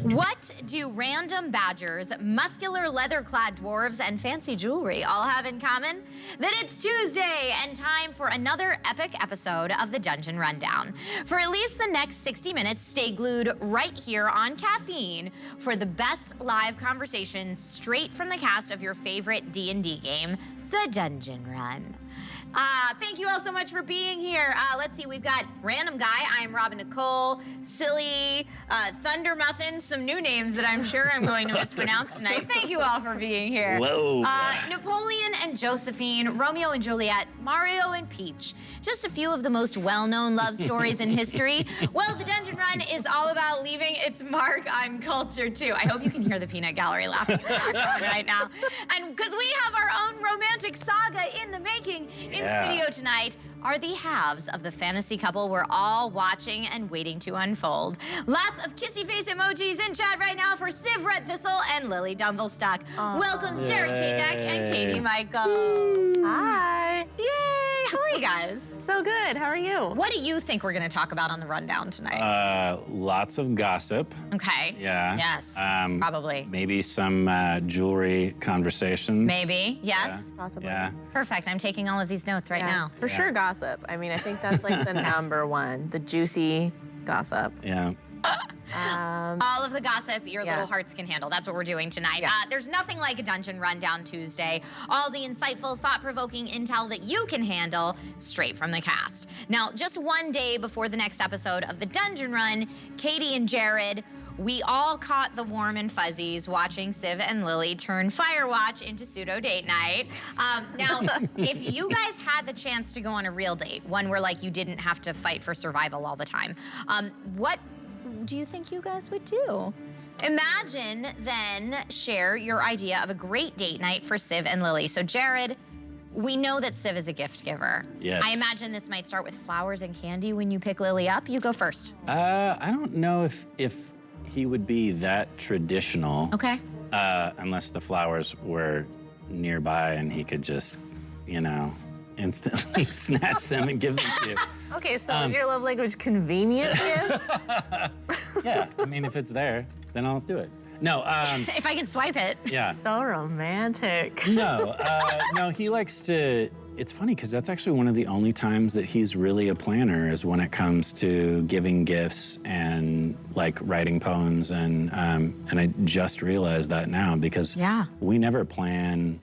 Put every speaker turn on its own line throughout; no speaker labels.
What do random badgers, muscular leather-clad dwarves, and fancy jewelry all have in common? That it's Tuesday and time for another epic episode of the Dungeon Rundown. For at least the next 60 minutes, stay glued right here on Caffeine for the best live conversations straight from the cast of your favorite D&D game, the Dungeon Run. Thank you all so much for being here. Let's see, we've got Random Guy, I'm Robin Nicole, Silly, Thunder Muffins, some new names that I'm sure I'm going to mispronounce tonight. Thank you all for being here.
Whoa.
Napoleon and Josephine, Romeo and Juliet, Mario and Peach. Just a few of the most well-known love stories in history. Well, the Dungeon Run is all about leaving its mark on culture, too. I hope you can hear the peanut gallery laughing in the background right now. And because we have our own romantic saga in the making, in studio tonight are the halves of the fantasy couple we're all watching and waiting to unfold. Lots of kissy face emojis in chat right now for Civ Red Thistle and Lily Dumblestock. Welcome, Jared Kjack and Katie Michael.
Hi.
Yay! How are you guys?
So good. How are you?
What do you think we're going to talk about on the rundown tonight?
Lots of gossip.
Okay.
Yeah.
Yes. Probably.
Maybe some jewelry conversations.
Maybe. Yes.
Possibly.
Yeah.
Perfect. I'm taking all of these notes right now.
For sure, gossip. I mean, I think that's like the number one, the juicy gossip.
Yeah.
All of the gossip your little hearts can handle. That's what we're doing tonight. There's nothing like a Dungeon Rundown Tuesday. All the insightful, thought-provoking intel that you can handle straight from the cast. Now, just one day before the next episode of the Dungeon Run, Katie and Jared, we all caught the warm and fuzzies watching Civ and Lily turn Firewatch into pseudo date night. Now, if you guys had the chance to go on a real date, one where like you didn't have to fight for survival all the time, what do you think you guys would do? Imagine, then, share your idea of a great date night for Civ and Lily. So, Jared, we know that Civ is a gift giver.
Yes.
I imagine this might start with flowers and candy when you pick Lily up. You go first.
I don't know if he would be that traditional.
Okay.
Unless the flowers were nearby and he could just, you know, instantly snatch them and give them to you.
Okay, so is your love language convenient gifts?
Yeah, I mean, if it's there, then I'll do it. No,
If I can swipe it.
yeah.
So romantic.
No, no, he likes to, it's funny because that's actually one of the only times that he's really a planner is when it comes to giving gifts and like writing poems and I just realized that now because we never plan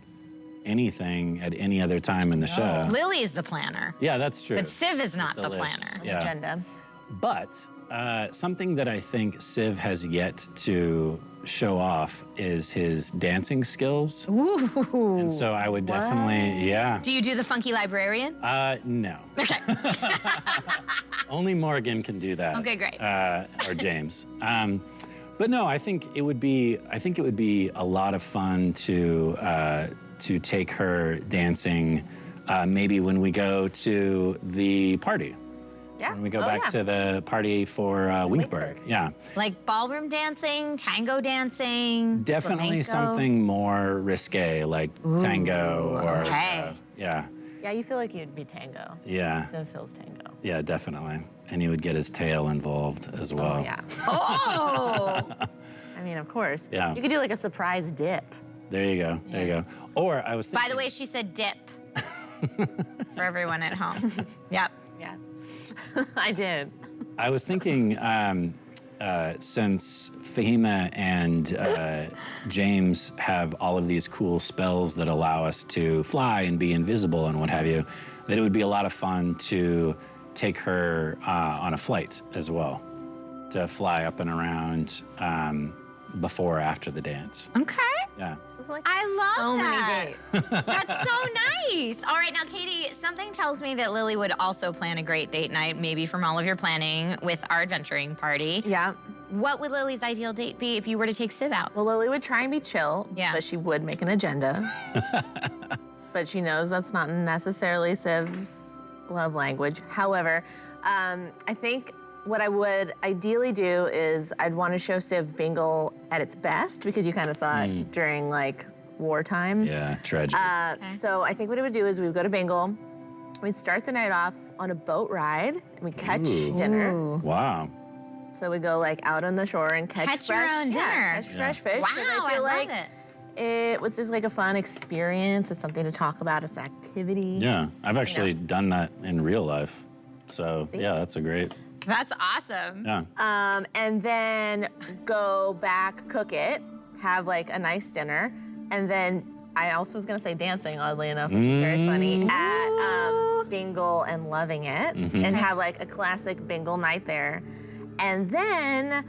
anything at any other time in the show.
Lily is the planner.
Yeah, that's true.
But Civ is not the
list,
planner.
yeah.
Agenda.
But something that I think Civ has yet to show off is his dancing skills.
Ooh.
And so I would definitely,
Do you do the funky librarian?
No.
Okay.
Only Morgan can do that.
Okay, great.
Or James. But no, I think it would be a lot of fun to take her dancing, maybe when we go to the party.
Yeah.
When we go back to the party for Winkberg. Yeah.
Like ballroom dancing, tango dancing,
Definitely
flamenco?
something more risque, like tango or yeah.
Yeah, you feel like you'd be tango.
Yeah.
So feels tango.
Yeah, definitely. And he would get his tail involved as well.
Oh, yeah.
Oh!
I mean, of course.
Yeah.
You could do like a surprise dip.
There you go. There you go. Or I was thinking,
By the way, she said dip for everyone at home. Yep.
Yeah. I did.
I was thinking, since Fahima and James have all of these cool spells that allow us to fly and be invisible and what have you, that it would be a lot of fun to take her on a flight as well, to fly up and around before or after the dance.
Okay.
Yeah.
Like
I love
so
that.
many dates.
That's so nice. All right, now, Katie, something tells me that Lily would also plan a great date night, maybe from all of your planning with our adventuring party.
Yeah.
What would Lily's ideal date be if you were to take Civ out?
Well, Lily would try and be chill,
Yeah.
but she would make an agenda. But she knows that's not necessarily Civ's love language. However, I think what I would ideally do is I'd want to show Civ Bingle at its best because you kind of saw it during like wartime.
Yeah, tragic.
So I think what it would do is we would go to Bingle, we'd start the night off on a boat ride, and we'd catch dinner.
Wow.
So we go like out on the shore and catch
your
fresh,
own dinner.
catch fresh fish. 'cause
Wow,
I feel
love
like it was just like a fun experience. It's something to talk about. It's an activity.
Yeah, I've actually done that in real life. So yeah, that's a great.
That's awesome.
Yeah.
And then go back, cook it, have like a nice dinner, and then I also was gonna say dancing, oddly enough, which is very funny, at Bingle and Loving It, and have like a classic Bingle night there. And then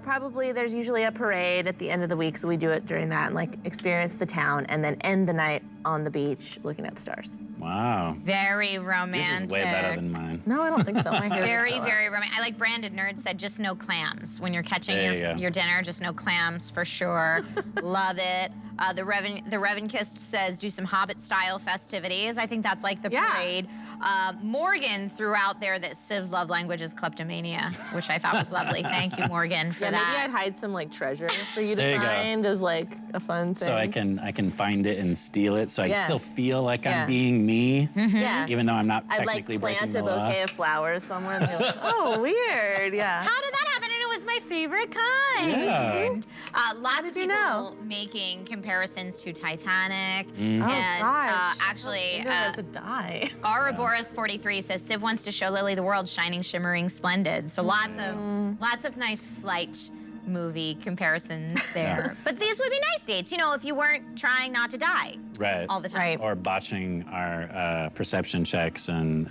probably there's usually a parade at the end of the week, so we do it during that and like experience the town, and then end the night on the beach looking at the stars.
Wow.
Very romantic.
This is way better than mine.
No, I don't think so. My hair is
Very,
still up.
very romantic. I like Brandon Nerd said, just no clams. When you're catching
There you go.
your dinner, just no clams for sure. Love it. The Revenkist says, do some Hobbit-style festivities. I think that's like the parade. Morgan threw out there that Civ's love language is kleptomania, which I thought was lovely. Thank you, Morgan, for
Maybe
that.
I'd hide some like treasure for you to
There you go.
find as like a fun thing.
So I can find it and steal it, so I can still feel like I'm being me,
Yeah.
even though I'm not
I'd like
technically breaking
plant
the
a
law.
bouquet of flowers somewhere and be like, oh, weird, yeah.
How did that happen? And it was my favorite kind.
Yeah.
Lots of
did you
people
know?
making comparisons to Titanic.
Oh,
And
gosh.
actually,
As a die.
Ouroboros43 says Civ wants to show Lily the world shining, shimmering, splendid. So lots of nice flight movie comparisons there. But these would be nice dates, you know, if you weren't trying not to die
Right.
all the time.
Right.
Or botching our perception checks and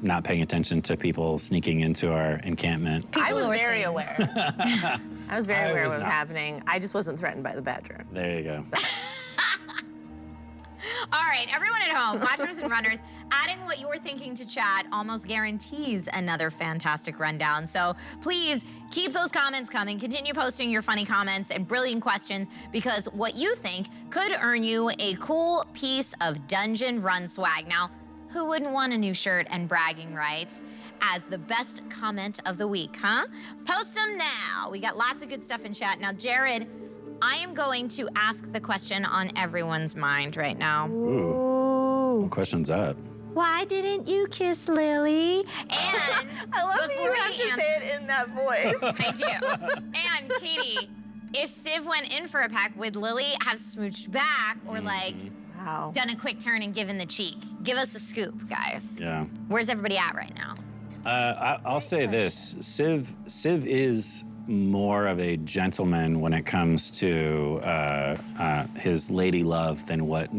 not paying attention to people sneaking into our encampment.
I was
or
very
things.
aware. I was very
I
aware
was
of what was
not.
happening. I just wasn't threatened by the badger.
There you go.
All right, everyone at home, watchers and runners, adding what you're thinking to chat almost guarantees another fantastic rundown. So please keep those comments coming. Continue posting your funny comments and brilliant questions, because what you think could earn you a cool piece of Dungeon Run swag. Now, who wouldn't want a new shirt and bragging rights as the best comment of the week, huh? Post them now. We got lots of good stuff in chat. Now, Jared, I am going to ask the question on everyone's mind right now.
Ooh. What question's up?
Why didn't you kiss Lily? And
I love that you
before
have
he
to say it in that voice.
I do. And Katie, if Civ went in for a peck, would Lily have smooched back or like
Wow.
done a quick turn and given the cheek? Give us a scoop, guys.
Yeah.
Where's everybody at right now?
I'll say this: Civ is more of a gentleman when it comes to his lady love than what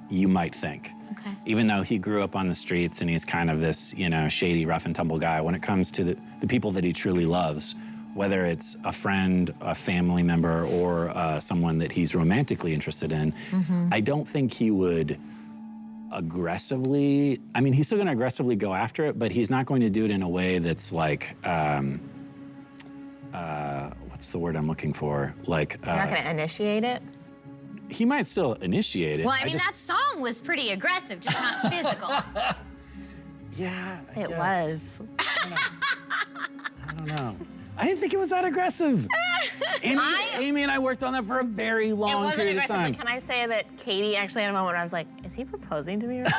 you might think.
Okay.
Even though he grew up on the streets and he's kind of this, you know, shady, rough and tumble guy, when it comes to the people that he truly loves, whether it's a friend, a family member, or someone that he's romantically interested in, I don't think he would aggressively, I mean, he's still gonna aggressively go after it, but he's not going to do it in a way that's like, what's the word I'm looking for? Like,
You're not gonna initiate it?
he might still initiate it.
Well, I mean, that song was pretty aggressive, just not physical.
Yeah, I
It
guess.
was.
I don't know. I didn't think it was that aggressive. Amy and I worked on that for a very
It
long
wasn't
period of
aggressive,
time.
but can I say that Katie actually had a moment where I was like, is he proposing to me right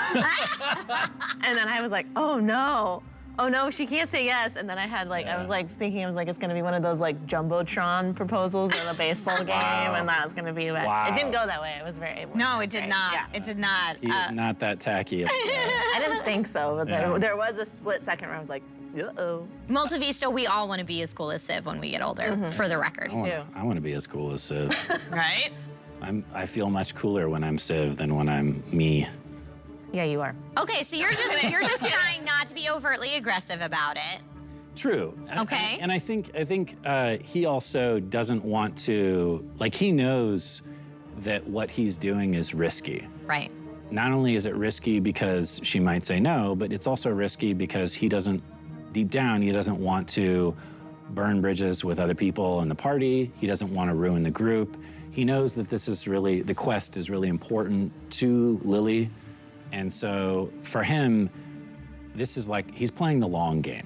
now? And then I was like, oh no. Oh no, she can't say yes. And then I had like, I was like thinking, I was like, it's gonna be one of those like Jumbotron proposals in a baseball game, and that was gonna be that.
Wow.
It didn't go that way. It was very.
No, it did
right?
not.
Yeah.
It did not.
He is not that tacky.
I didn't think so, but
Yeah.
there was a split second where I was like, uh-oh.
Multa Vista, we all want to be as cool as Civ when we get older, for the record.
I want to be as cool as Civ.
Right?
I feel much cooler when I'm Civ than when I'm me.
Yeah, you are.
Okay, so you're just trying not to be overtly aggressive about it.
True.
Okay.
And I think he also doesn't want to, like, he knows that what he's doing is risky.
Right.
Not only is it risky because she might say no, but it's also risky because he doesn't, deep down, he doesn't want to burn bridges with other people in the party. He doesn't want to ruin the group. He knows that this is really, the quest is really important to Lily. And so for him, this is like, he's playing the long game.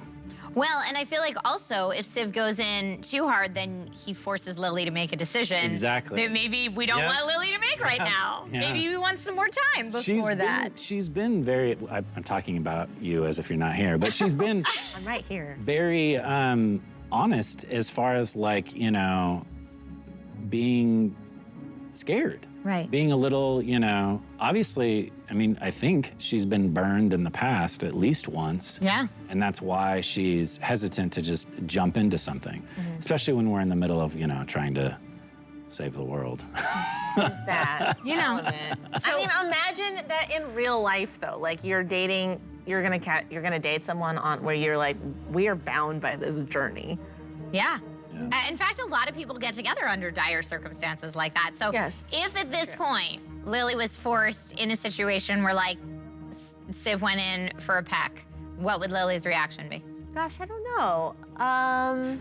Well, and I feel like also if Civ goes in too hard, then he forces Lily to make a decision
Exactly.
that maybe we don't
Yeah.
want Lily to make right now.
Yeah.
Maybe we want some more time before that.
She's been very, I'm talking about you as if you're not here, but she's been
I'm right here.
very honest as far as like, you know, being scared.
Right.
Being a little, you know, obviously, I mean, I think she's been burned in the past at least once.
Yeah.
And that's why she's hesitant to just jump into something, especially when we're in the middle of, you know, trying to save the world.
There's that.
You know.
element.
So-
I mean, imagine that in real life, though. Like, you're dating, you're gonna date someone on where you're like, we are bound by this journey.
Yeah. In fact, a lot of people get together under dire circumstances like that. So
Yes.
if at this point, Lily was forced in a situation where like Civ went in for a peck, what would Lily's reaction be?
Gosh, I don't know. I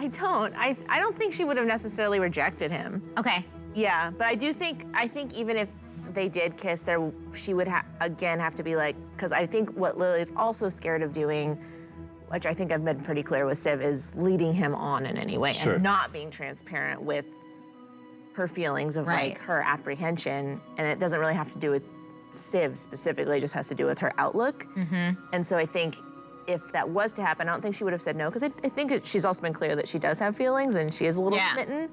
don't think she would have necessarily rejected him.
Okay.
Yeah, but I think even if they did kiss, she would again have to be like, because I think what Lily's also scared of doing, which I think I've been pretty clear with Civ, is leading him on in any way
Sure.
and not being transparent with her feelings of
Right.
like her apprehension. And it doesn't really have to do with Civ specifically, it just has to do with her outlook. And so I think if that was to happen, I don't think she would have said no, because I think she's also been clear that she does have feelings and she is a little
Yeah.
smitten.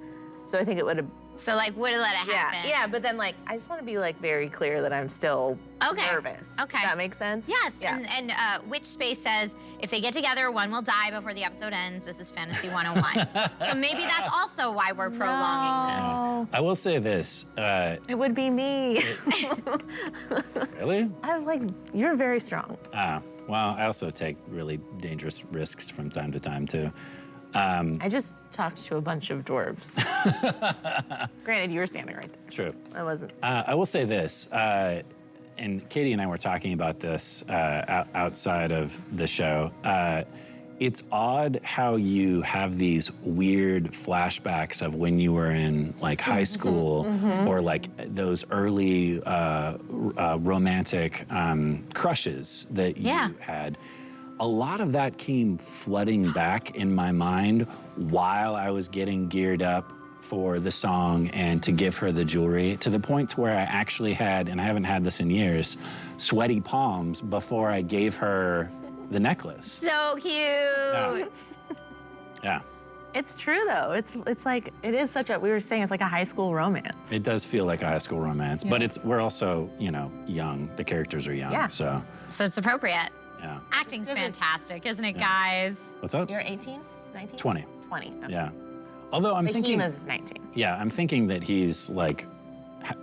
So I think it would have,
So like, would have let it happen?
yeah, but then like, I just want to be like very clear that I'm still
Okay.
nervous.
Okay.
Does that make sense?
Yes,
Yeah.
and Witch Space says, if they get together, one will die before the episode ends. This is Fantasy 101. So maybe that's also why we're prolonging
No.
I will say this,
It would be me.
really?
I'm like, you're very strong.
Well, I also take really dangerous risks from time to time too.
I just talked to a bunch of dwarves. Granted, you were standing right there.
True.
I wasn't.
I will say this, and Katie and I were talking about this outside of the show. It's odd how you have these weird flashbacks of when you were in like high school or like those early romantic crushes that you had. A lot of that came flooding back in my mind while I was getting geared up for the song and to give her the jewelry, to the point to where I actually had, and I haven't had this in years, sweaty palms before I gave her the necklace.
So cute.
Yeah.
It's true though. It's like it is such a. We were saying it's like a high school romance.
It does feel like a high school romance, but we're also, you know, young. The characters are young,
Yeah.
so
So it's appropriate.
yeah.
Acting's fantastic, isn't it, guys?
What's up?
You're 18, 19,
20.
20. Okay.
Yeah. Although I'm thinking,
Behemoth's 19.
yeah, I'm thinking that he's like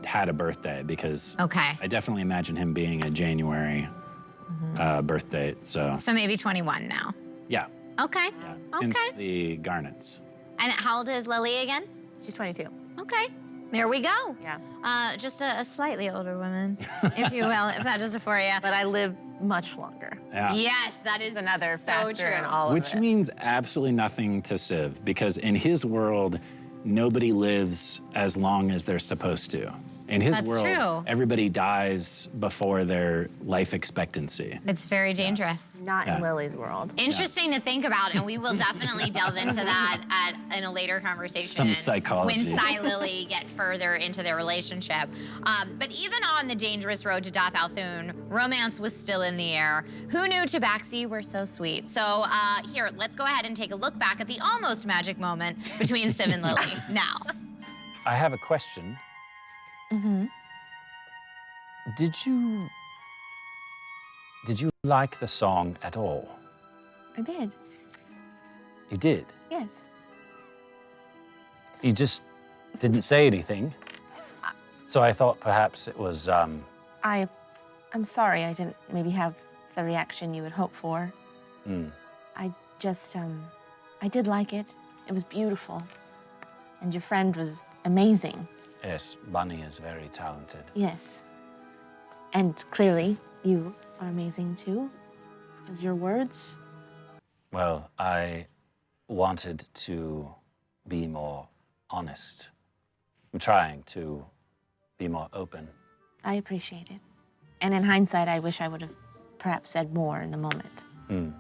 had a birthday because
Okay.
I definitely imagine him being a January birth date. So
So maybe 21 now.
yeah,
Okay.
yeah.
Okay.
Hence the garnets.
And how old is Lily again?
She's 22.
Okay. There we go.
Yeah.
Just a slightly older woman, if you will, if that does it for you.
But I live much longer.
Yeah.
Yes, that is
It's another
so
factor
true.
in all
Which
of it.
means absolutely nothing to Civ, because in his world, nobody lives as long as they're supposed to. In his
That's
world,
true.
everybody dies before their life expectancy.
It's very dangerous.
Not
Yeah.
in Lily's world.
Interesting to think about, and we will definitely delve into that in a later conversation.
Some psychology.
When Cy Lily get further into their relationship. But even on the dangerous road to Dath Althun, romance was still in the air. Who knew Tabaxi were so sweet? So here, let's go ahead and take a look back at the almost magic moment between Civ and Lily now.
I have a question. Did you like the song at all?
I did.
You did?
Yes.
You just didn't say anything. So I thought perhaps it was,
I'm sorry I didn't maybe have the reaction you would hope for. I just, I did like it. It was beautiful. And your friend was amazing.
yes, Bunny is very talented.
Yes. And clearly, you are amazing too. Because your words.
Well, I wanted to be more honest. I'm trying to be more open.
I appreciate it. And in hindsight, I wish I would have perhaps said more in the moment.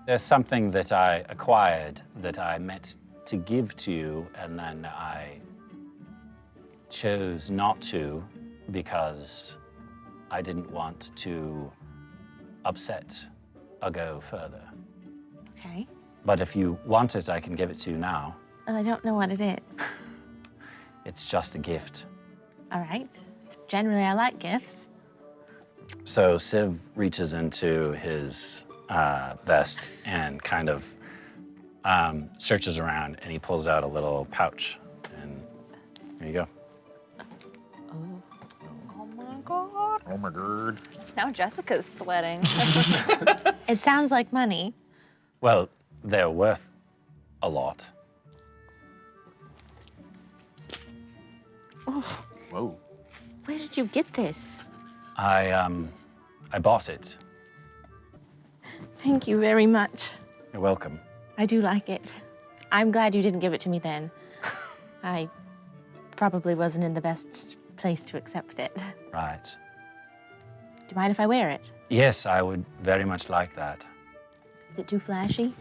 There's something that I acquired that I meant to give to you, and then I chose not to because I didn't want to upset or go further.
Okay.
But if you want it, I can give it to you now.
Well, I don't know what it is.
It's just a gift.
All right. Generally, I like gifts.
So Civ reaches into his vest and kind of searches around, and he pulls out a little pouch. And here you go.
Oh my god. Now Jessica's sweating.
It sounds like money.
Well, they're worth a lot.
Oh,
Whoa.
where did you get this?
I bought it.
Thank you very much.
You're welcome.
I do like it. I'm glad you didn't give it to me then. I probably wasn't in the best place to accept it.
Right.
Do you mind if I wear it?
Yes, I would very much like that.
Is it too flashy?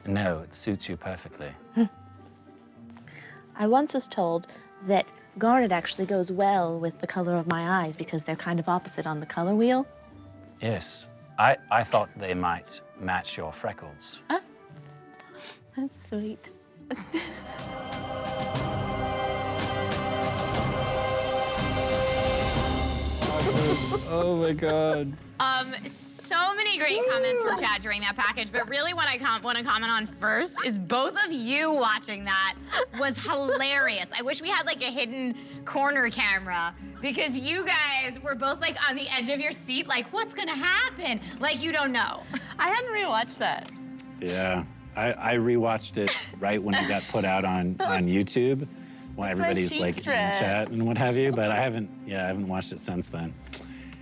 No, it suits you perfectly.
I once was told that garnet actually goes well with the color of my eyes because they're kind of opposite on the color wheel.
Yes, I thought they might match your freckles.
Oh, that's sweet.
Oh my God.
So many great comments from chat during that package, but really what I want to comment on first is both of you watching that was hilarious. I wish we had like a hidden corner camera because you guys were both like on the edge of your seat, like what's gonna happen? Like you don't know.
I hadn't rewatched that.
Yeah, I rewatched it right when it got put out on YouTube, while everybody's like in the chat and what have you. But I haven't watched it since then.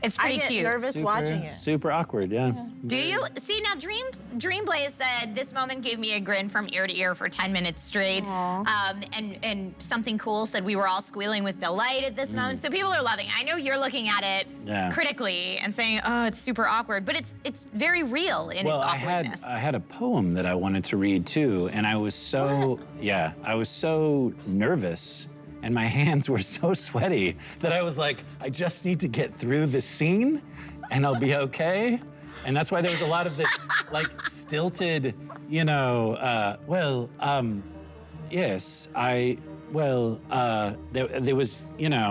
It's pretty
I get
cute.
nervous watching it.
Super awkward, yeah.
Do you? See, now Dreamblaze said, this moment gave me a grin from ear to ear for 10 minutes straight. And Something Cool said we were all squealing with delight at this moment. So people are loving it. I know you're looking at it critically and saying, oh, it's super awkward, but it's very real in its awkwardness.
I had a poem that I wanted to read too, and I was so, I was so nervous. And my hands were so sweaty that I was like, I just need to get through this scene and I'll be okay. And that's why there was a lot of this like stilted, there was,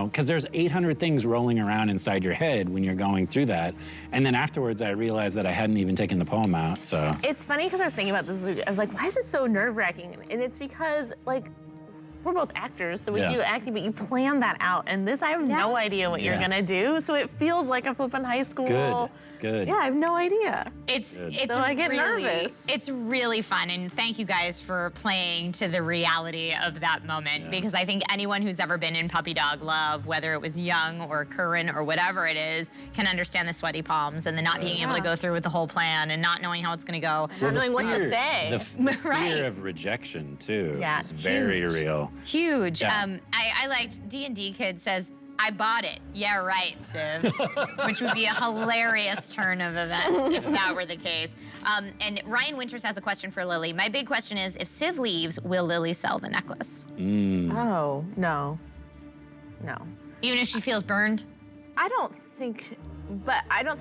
because there's 800 things rolling around inside your head when you're going through that. And then afterwards I realized that I hadn't even taken the poem out, so.
It's funny because I was thinking about this. I was like, why is it so nerve-wracking? And it's because like, we're both actors, so we do acting, but you plan that out. And this, I have no idea what you're gonna do, so it feels like a flippin' high school.
Good.
Yeah, I have no idea.
It's
So I get
really,
nervous.
It's really fun, and thank you guys for playing to the reality of that moment, because I think anyone who's ever been in puppy dog love, whether it was young or current or whatever it is, can understand the sweaty palms and the not being able to go through with the whole plan and not knowing how it's gonna go.
Not knowing what to say.
The fear of rejection too is very real.
Huge.
Yeah.
I liked D&D Kid says, I bought it. Yeah, right, Civ. Which would be a hilarious turn of events if that were the case. And Ryan Winters has a question for Lily. My big question is, if Civ leaves, will Lily sell the necklace?
Oh, no. No.
Even if she feels burned?
I don't think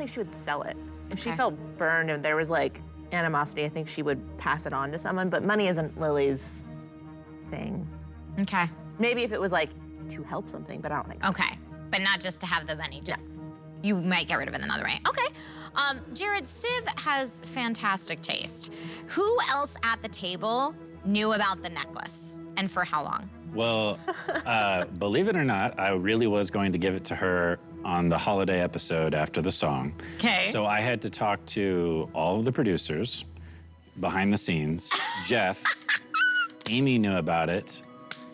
she would sell it. If she felt burned and there was like animosity, I think she would pass it on to someone, but money isn't Lily's thing.
Okay.
Maybe if it was like to help something, but I don't think so.
Okay, but not just to have the money, just you might get rid of it another way. Okay, Jared, Civ has fantastic taste. Who else at the table knew about the necklace and for how long?
Well, believe it or not, I really was going to give it to her on the holiday episode after the song.
Okay.
So I had to talk to all of the producers behind the scenes. Jeff, Amy knew about it,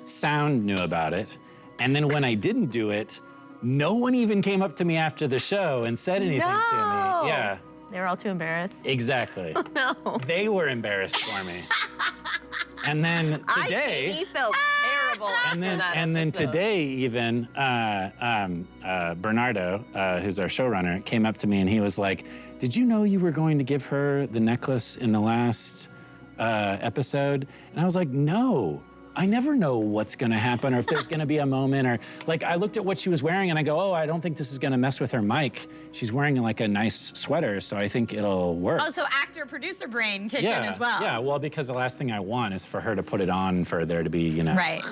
Sound knew about it, and then when I didn't do it, no one even came up to me after the show and said anything to me. Yeah.
They were all too embarrassed.
Exactly.
No.
They were embarrassed for me. And then today,
He felt terrible after that
and then
episode.
today even, Bernardo, who's our showrunner, came up to me and he was like, "Did you know you were going to give her the necklace in the last episode?" And I was like, "No, I never know what's gonna happen or if there's gonna be a moment or like I looked at what she was wearing and I go, oh, I don't think this is gonna mess with her mic. She's wearing like a nice sweater, so I think it'll work.
Oh, so actor-producer brain kicked in as well.
Yeah, well, because the last thing I want is for her to put it on for there to be, you know.
Right.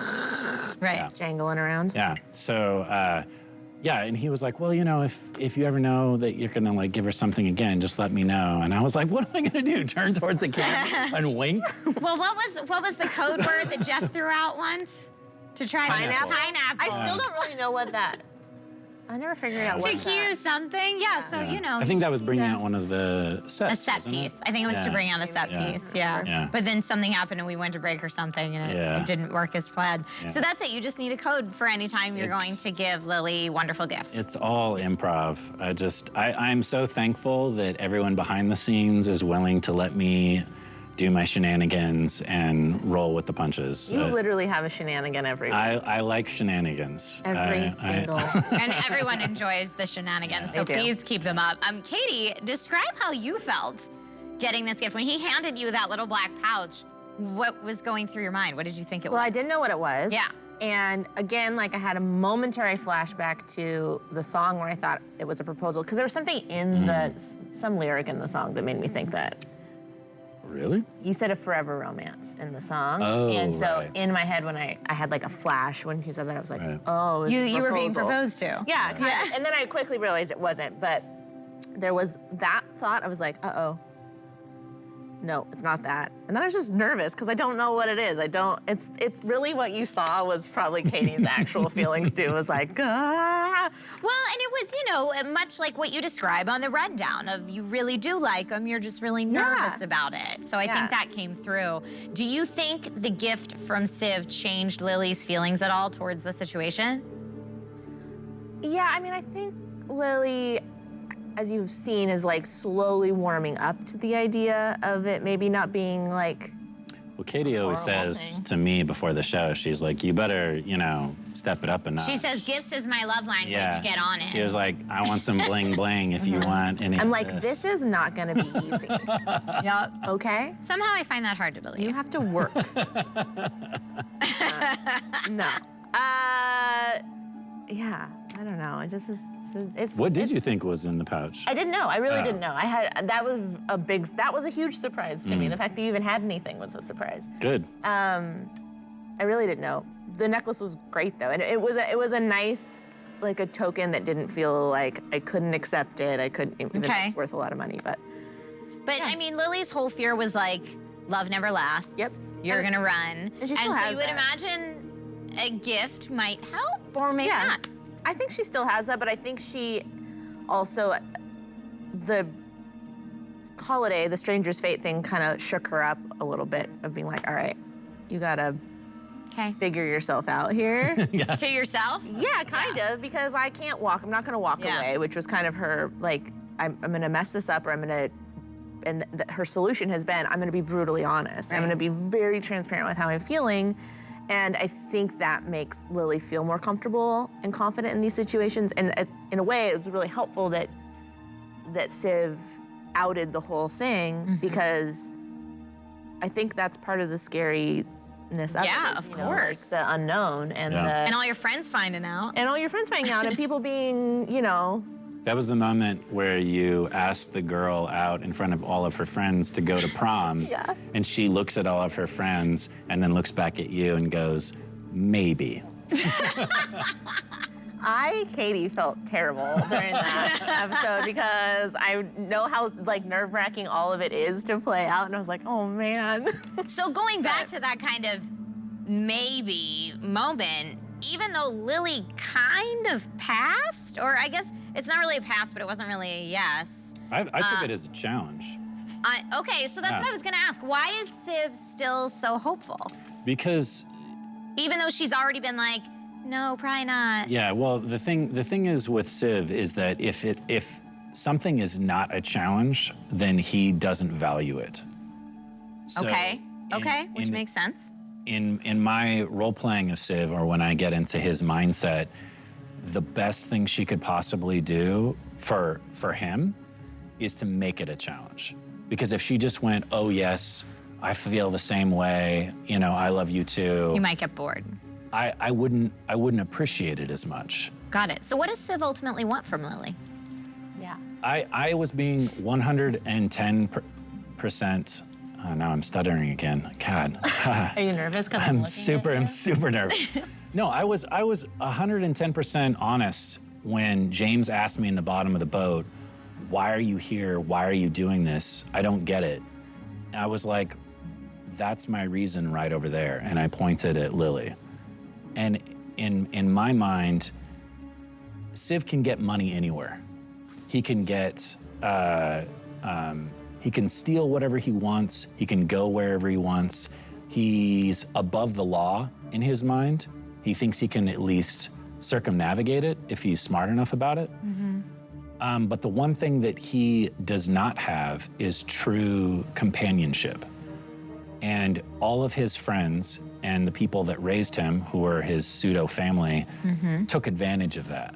Right.
Yeah.
Jangling around.
Yeah, so, yeah, and he was like, well, you know, if you ever know that you're gonna like give her something again, just let me know. And I was like, what am I gonna do? Turn towards the camera and wink?
Well, what was the code word that Jeff threw out once to try
Pineapple.
Pineapple.
I still don't really know what that. I never figured out
to
what
cue something, yeah. So you know,
I think that was bringing out one of the sets.
a set
wasn't it?
piece. I think it was to bring out a set piece, yeah. But then something happened and we went to break or something and it didn't work as planned.
Yeah.
So that's it. You just need a code for any time you're going to give Lily wonderful gifts.
It's all improv. I'm so thankful that everyone behind the scenes is willing to let me do my shenanigans and roll with the punches.
You literally have a shenanigan every week.
I like shenanigans.
Every single.
And everyone enjoys the shenanigans, so
They do.
please keep them up. Katie, describe how you felt getting this gift. When he handed you that little black pouch, what was going through your mind? What did you think it was?
Well, I didn't know what it was.
Yeah.
And again, like I had a momentary flashback to the song where I thought it was a proposal, because there was something in some lyric in the song that made me think that.
Really?
You said a forever romance in the song.
Oh,
and so
right.
in my head, when I had like a flash when he said that, I was like,
Right.
oh, it's a
You were being
proposal.
proposed to.
Yeah, kind of. And then I quickly realized it wasn't, but there was that thought. I was like, uh-oh. No, it's not that. And then I was just nervous because I don't know what it is. It's really what you saw was probably Katie's actual feelings too. It was like, ah.
Well, and it was, you know, much like what you describe on the rundown of you really do like him, you're just really nervous about it. So I think that came through. Do you think the gift from Civ changed Lily's feelings at all towards the situation?
Yeah, I mean, I think Lily, as you've seen, is like slowly warming up to the idea of it maybe not being like.
Well, Katie always
horrible
says
thing.
to me before the show, she's like, you better, you know, step it up a notch.
She says, gifts is my love language,
Yeah.
get on it.
She was like, I want some bling bling if you want any
I'm
of
like, this is not gonna be easy.
Yep.
Okay?
Somehow I find that hard to believe.
You have to work. No. Yeah, I don't know. It just is. It's.
What did you think was in the pouch?
I didn't know. I really
Oh.
didn't know. That was a huge surprise to me. The fact that you even had anything was a surprise.
Good.
I really didn't know. The necklace was great though, and it was a nice, like a token that didn't feel like I couldn't accept it. I couldn't, even though it's worth a lot of money, but.
But I mean, Lily's whole fear was like, love never lasts.
Yep.
You're gonna run.
And she still
so
has
you would
that.
imagine a gift might help or maybe not.
I think she still has that, but I think she also, the holiday, the stranger's fate thing kind of shook her up a little bit of being like, all right, you gotta figure yourself out here.
To yourself?
Yeah, kind of, because I can't walk. I'm not gonna walk away, which was kind of her, like, I'm gonna mess this up or I'm gonna, and her solution has been, I'm gonna be brutally honest. I'm gonna be very transparent with how I'm feeling. And I think that makes Lily feel more comfortable and confident in these situations. And in a way, it was really helpful that Civ outed the whole thing because I think that's part of the scariness of it.
Yeah,
is,
of
you know, like
course.
the unknown and
And all your friends finding out.
and all your friends finding out and people being, you know.
That was the moment where you asked the girl out in front of all of her friends to go to prom.
Yeah.
And she looks at all of her friends and then looks back at you and goes, maybe.
Katie, felt terrible during that episode because I know how like nerve-wracking all of it is to play out, and I was like, oh man.
So going back to that kind of maybe moment, even though Lily kind of passed, or I guess it's not really a pass, but it wasn't really a yes.
I took it as a challenge.
Okay, so that's what I was gonna ask. Why is Civ still so hopeful?
Because
Even though she's already been like, no, probably not.
yeah, well, the thing is with Civ is that if something is not a challenge, then he doesn't value it. So
Okay, which makes sense.
In my role playing of Civ, or when I get into his mindset, the best thing she could possibly do for him is to make it a challenge. Because if she just went, oh yes, I feel the same way, you know, I love you too.
You might get bored.
I wouldn't appreciate it as much.
Got it. So what does Civ ultimately want from Lily?
Yeah.
I was being 110%. Oh, now I'm stuttering again. God.
Are you nervous?
I'm super nervous. No, I was 110% honest when James asked me in the bottom of the boat, why are you here? Why are you doing this? I don't get it. And I was like, that's my reason right over there. And I pointed at Lily. And in my mind, Civ can get money anywhere. He can get, he can steal whatever he wants. He can go wherever he wants. He's above the law in his mind. He thinks he can at least circumnavigate it if he's smart enough about it. But the one thing that he does not have is true companionship. And all of his friends and the people that raised him, who were his pseudo family, took advantage of that.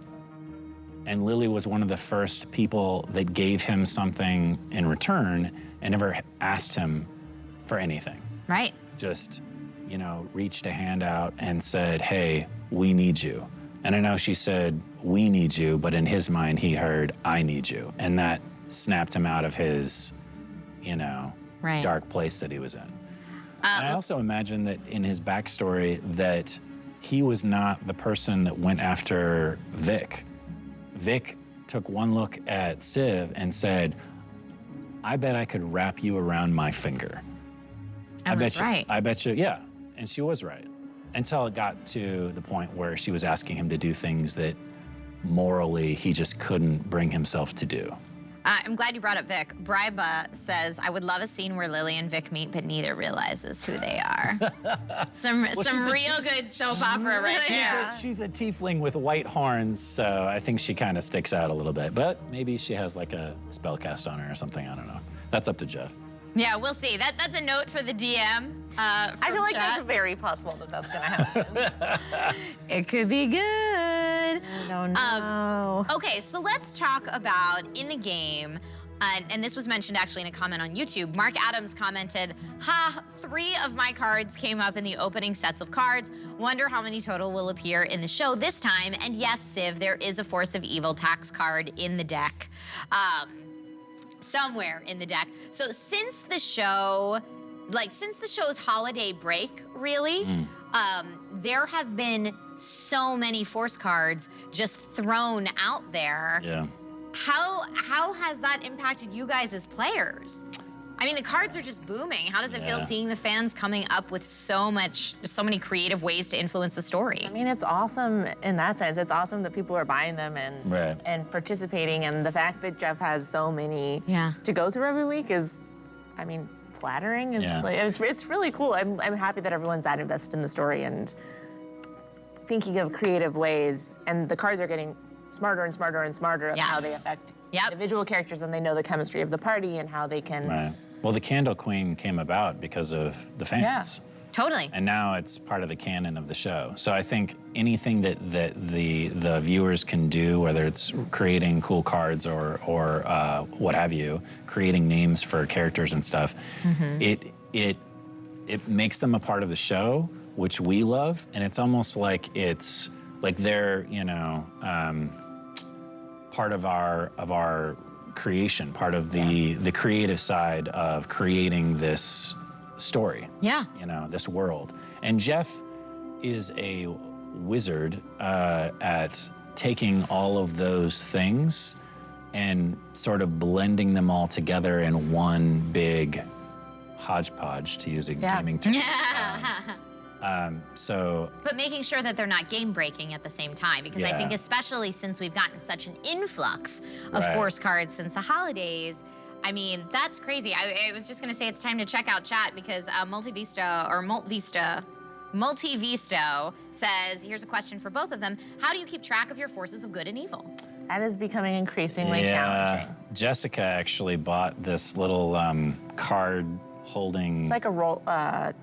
And Lily was one of the first people that gave him something in return and never asked him for anything.
Right.
Just, you know, reached a hand out and said, hey, we need you. And I know she said, we need you, but in his mind, he heard, I need you. And that snapped him out of his, you know, dark place that he was in. And I also imagine that in his backstory that he was not the person that went after Vic. Vic took one look at Civ and said, I bet I could wrap you around my finger.
I was right.
I bet you, yeah. And she was right. Until it got to the point where she was asking him to do things that morally he just couldn't bring himself to do.
I'm glad you brought up Vic. Bryba says, I would love a scene where Lily and Vic meet, but neither realizes who they are. some real good soap opera right there.
She's a tiefling with white horns, so I think she kind of sticks out a little bit. But maybe she has like a spell cast on her or something, I don't know. That's up to Jeff.
Yeah, we'll see. That's a note for the DM.
I feel like
chat.
that's very possible that that's gonna happen.
It could be good.
I don't know.
Okay, so let's talk about in the game, and this was mentioned actually in a comment on YouTube. Mark Adams commented, ha, 3 of my cards came up in the opening sets of cards. Wonder how many total will appear in the show this time. And yes, Civ, there is a Force of Evil tax card in the deck. Somewhere in the deck. So since the show's holiday break, really, there have been so many Force cards just thrown out there.
Yeah.
How has that impacted you guys as players? I mean, the cards are just booming. How does it feel seeing the fans coming up with so many creative ways to influence the story?
I mean, it's awesome in that sense. It's awesome that people are buying them and participating, and the fact that Jeff has so many to go through every week is, I mean, flattering. It's really cool. I'm happy that everyone's that invested in the story and thinking of creative ways, and the cards are getting smarter and smarter and smarter of how they affect individual characters, and they know the chemistry of the party and how they can.
Right. Well, the Candle Queen came about because of the fans.
Totally.
And now it's part of the canon of the show. So I think anything that the viewers can do, whether it's creating cool cards or what have you, creating names for characters and stuff, it makes them a part of the show, which we love, and it's almost like it's like they're, you know, part of our creation, part of the creative side of creating this story.
Yeah.
You know, this world. And Jeff is a wizard at taking all of those things and sort of blending them all together in one big hodgepodge, to use a gaming term.
But making sure that they're not game breaking at the same time, because I think especially since we've gotten such an influx of Force cards since the holidays, I mean, that's crazy. I was just gonna say it's time to check out chat because Multivisto says, here's a question for both of them. How do you keep track of your forces of good and evil?
That is becoming increasingly challenging.
Jessica actually bought this little card holding.
It's like a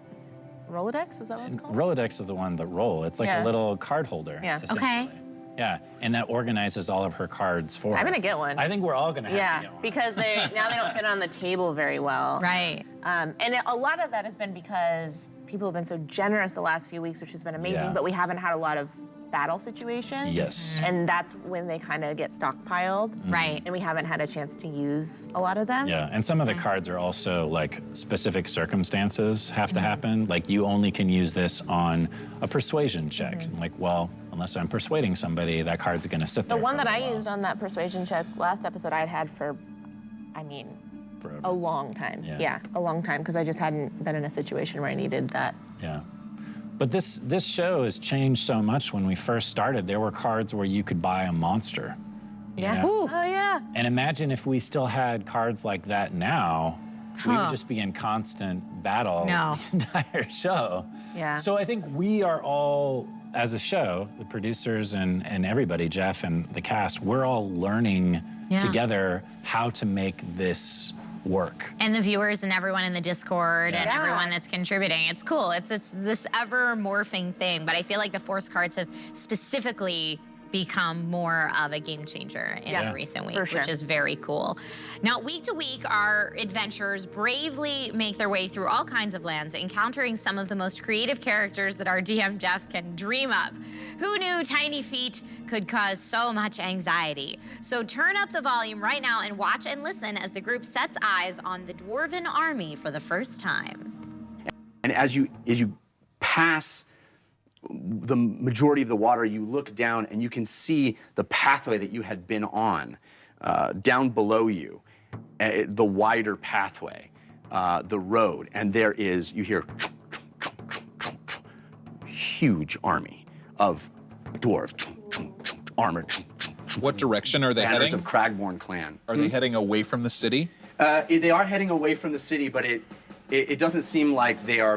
Rolodex, is that what it's called?
Rolodex is the one that roll. It's like a little card holder.
Yeah.
Okay.
Yeah, and that organizes all of her cards for her.
I'm gonna get one.
I think we're all gonna have to get one.
Because now they don't fit on the table very well.
Right.
A lot of that has been because people have been so generous the last few weeks, which has been amazing,
Yeah.
but we haven't had a lot of battle situations.
Yes.
And that's when they kind of get stockpiled.
Right.
And we haven't had a chance to use a lot of them.
Yeah, and some of the cards are also like specific circumstances have to happen. Like you only can use this on a persuasion check. Like, well, unless I'm persuading somebody, that card's gonna sit there.
The one
for
that
a
I
while.
used on that persuasion check last episode, I'd had for, I mean,
Forever.
a long time.
Yeah.
A long time, because I just hadn't been in a situation where I needed that.
Yeah. But this show has changed so much. When we first started, there were cards where you could buy a monster. you
Yeah.
know?
Oh, yeah.
And imagine if we still had cards like that now, we would just be in constant battle
No.
the entire show.
Yeah.
So I think we are all, as a show, the producers and everybody, Jeff and the cast, we're all learning together how to make this work.
And the viewers and everyone in the Discord and
Yeah.
everyone that's contributing. It's cool. It's this ever morphing thing. But I feel like the Force cards have specifically become more of a game changer in recent weeks,
sure.
which is very cool. Now, week to week, our adventurers bravely make their way through all kinds of lands, encountering some of the most creative characters that our DM Jeff can dream up. Who knew tiny feet could cause so much anxiety? So turn up the volume right now and watch and listen as the group sets eyes on the Dwarven army for the first time.
And as you pass the majority of the water, you look down and you can see the pathway that you had been on down below you, the wider pathway, the road, and there is, you hear huge army of dwarves, armor.
What direction are they
Banners
heading?
of Cragborn clan.
Are they heading away from the city?
They are heading away from the city, but it doesn't seem like they are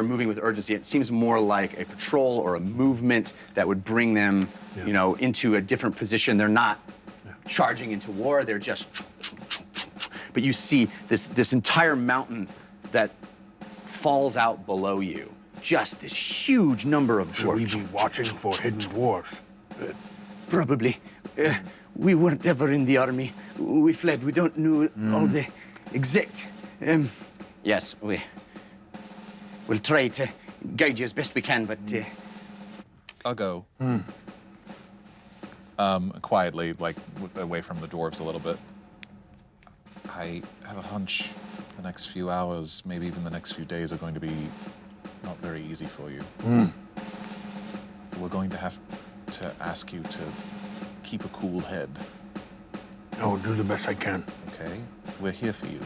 moving with urgency. It seems more like a patrol or a movement that would bring them, you know, into a different position. They're not charging into war. They're just. But you see this entire mountain that falls out below you. Just this huge number of
Should we
dwarves.
be watching for hidden dwarves?
Probably. We weren't ever in the army. We fled. We don't know all the exact. Yes, we'll try to guide you as best we can, but
I'll go. Quietly, like away from the dwarves a little bit. I have a hunch the next few hours, maybe even the next few days, are going to be not very easy for you. We're going to have to ask you to keep a cool head,
I'll do the best I can.
okay? We're here for you.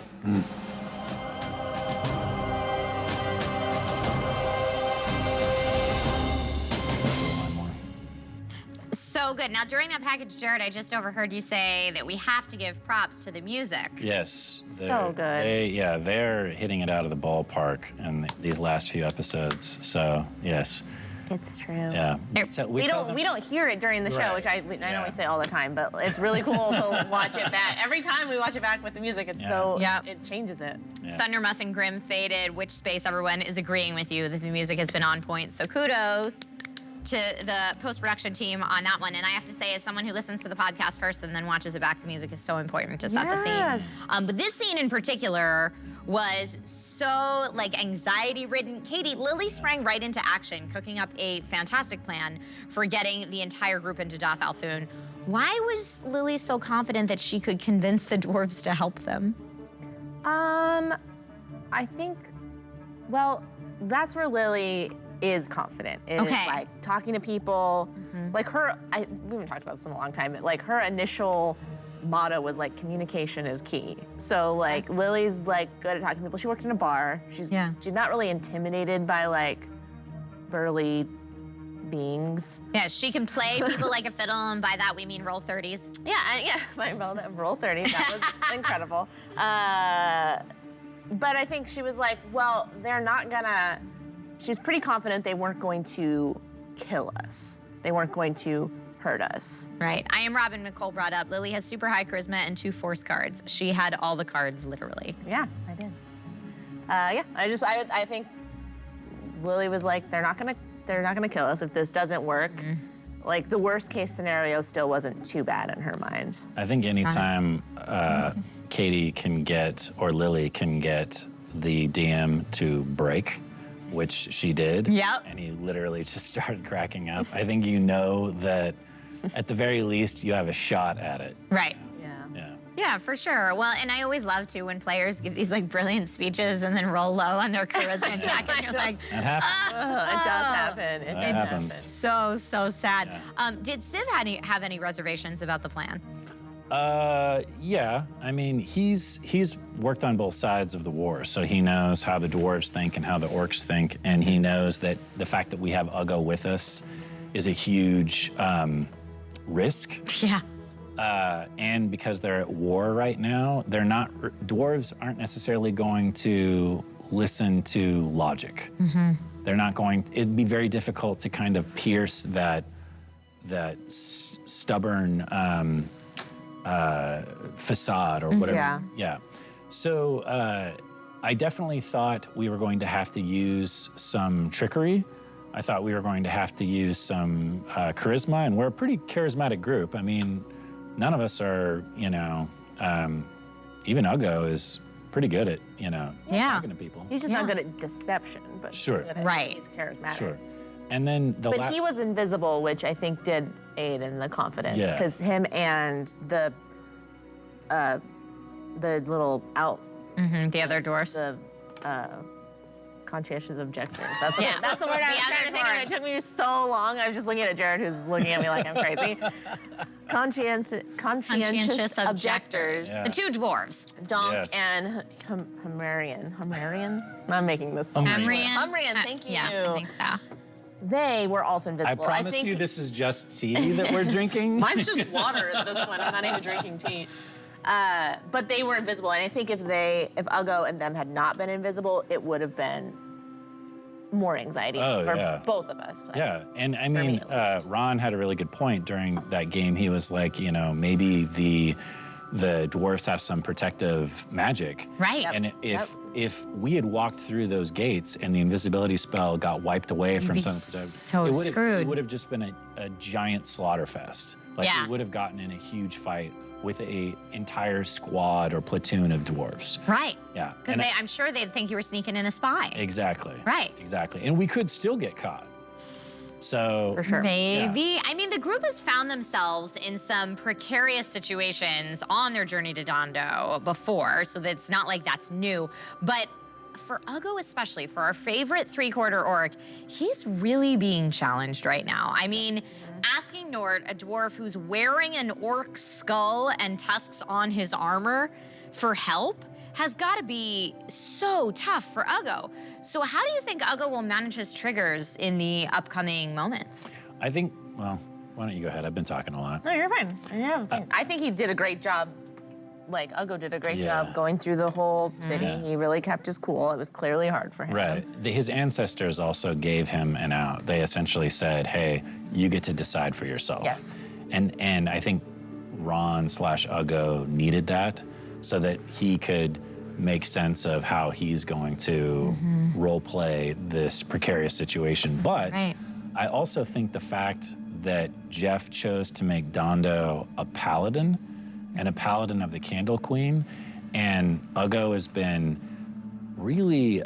So good. Now, during that package, Jared, I just overheard you say that we have to give props to the music.
Yes.
So good.
They're hitting it out of the ballpark in these last few episodes. So, yes.
It's true.
Yeah.
We don't hear it during the show,
Right.
which I know
Yeah.
we say all the time, but it's really cool to watch it back. Every time we watch it back with the music, it's so it changes it.
Yeah.
Thunder Muffin Grim faded, which space everyone is agreeing with you that the music has been on point. So kudos to the post-production team on that one. And I have to say, as someone who listens to the podcast first and then watches it back, the music is so important to set the scene.
Yes.
But this scene in particular was so like anxiety-ridden. Katie, Lily sprang right into action, cooking up a fantastic plan for getting the entire group into Doth Althun. Why was Lily so confident that she could convince the dwarves to help them?
I think, well, that's where Lily is confident. Is
Okay.
like talking to people. Like we haven't talked about this in a long time, but like her initial motto was like communication is key. So like Lily's like good at talking to people. She worked in a bar. She's not really intimidated by like burly beings.
Yeah, she can play people like a fiddle, and by that we mean roll 30s.
Yeah, roll 30. That was incredible. But I think she was like, well, they're not gonna. She's pretty confident they weren't going to kill us. They weren't going to hurt us.
Right. I am Robin. Nicole brought up Lily has super high charisma and 2 force cards. She had all the cards, literally.
Yeah, I did. I think Lily was like, they're not gonna kill us if this doesn't work. Like the worst case scenario still wasn't too bad in her mind.
I think anytime Katie can get, or Lily can get the DM to break, which she did.
Yep.
And he literally just started cracking up. I think you know that at the very least you have a shot at it.
Right.
Yeah.
Yeah, for sure. Well, and I always love to when players give these like brilliant speeches and then roll low on their charisma check, and you're like,
That happens.
It does happen. It
That
does
happens.
so sad.
Yeah.
Did Civ have any reservations about the plan?
Yeah. I mean, he's worked on both sides of the war, so he knows how the dwarves think and how the orcs think, and he knows that the fact that we have Uggo with us is a huge risk.
Yeah.
And because they're at war right now, dwarves aren't necessarily going to listen to logic. They're not going. It'd be very difficult to kind of pierce that stubborn facade or whatever. Yeah. So I definitely thought we were going to have to use some trickery. I thought we were going to have to use some charisma, and we're a pretty charismatic group. I mean, none of us are, even Uggo is pretty good at, talking to people.
He's just not good at deception, but
Sure.
he's good at,
Right.
he's charismatic.
Sure. And then
But he was invisible, which I think did aid in the confidence,
Yeah.
because him and the little
The other dwarfs.
conscientious objectors. That's
Yeah.
that's the word I was
The
trying to
other
think of. It took me so long. I was just looking at Jared, who's looking at me like I'm crazy. Conscientious objectors.
Yeah.
The two dwarves.
Donk
Yes.
and Humerian. I'm making this so much.
Humrian.
Humrian, thank you.
Yeah, I think so.
They were also
I
invisible.
promise
think
you this is just tea that we're drinking.
Mine's just water at this point. I'm not even drinking tea. But they were invisible, and I think if Uggo and them had not been invisible, it would have been more anxiety for both of us.
Yeah, and I
me
mean,
at least.
Ron had a really good point during that game. He was like, maybe the dwarves have some protective magic.
Right. Yep.
And if we had walked through those gates and the invisibility spell got wiped away from
be
some
so
it
screwed.
would have just been a giant slaughter fest. Like
Yeah.
we would have gotten in a huge fight with a entire squad or platoon of dwarves.
Right.
Yeah.
Because
And
I'm sure they'd think you were sneaking in a spy.
Exactly.
Right.
Exactly. And we could still get caught. So
For sure.
Maybe. I mean, the group has found themselves in some precarious situations on their journey to Dondo before, so that's not like that's new. But for Uggo especially, for our favorite three-quarter orc, he's really being challenged right now. I mean, asking Nort, a dwarf who's wearing an orc skull and tusks on his armor, for help has got to be so tough for Uggo. So how do you think Uggo will manage his triggers in the upcoming moments?
I think, well, why don't you go ahead? I've been talking a lot.
No, you're fine. I think he did a great job. Like, Uggo did a great job going through the whole city. He really kept his cool. It was clearly hard for him.
Right. His ancestors also gave him an out. They essentially said, hey, you get to decide for yourself.
Yes.
And I think Ron/Uggo needed that so that he could make sense of how he's going to role play this precarious situation. But
Right.
I also think the fact that Jeff chose to make Dondo a paladin and a paladin of the Candle Queen, and Uggo has been really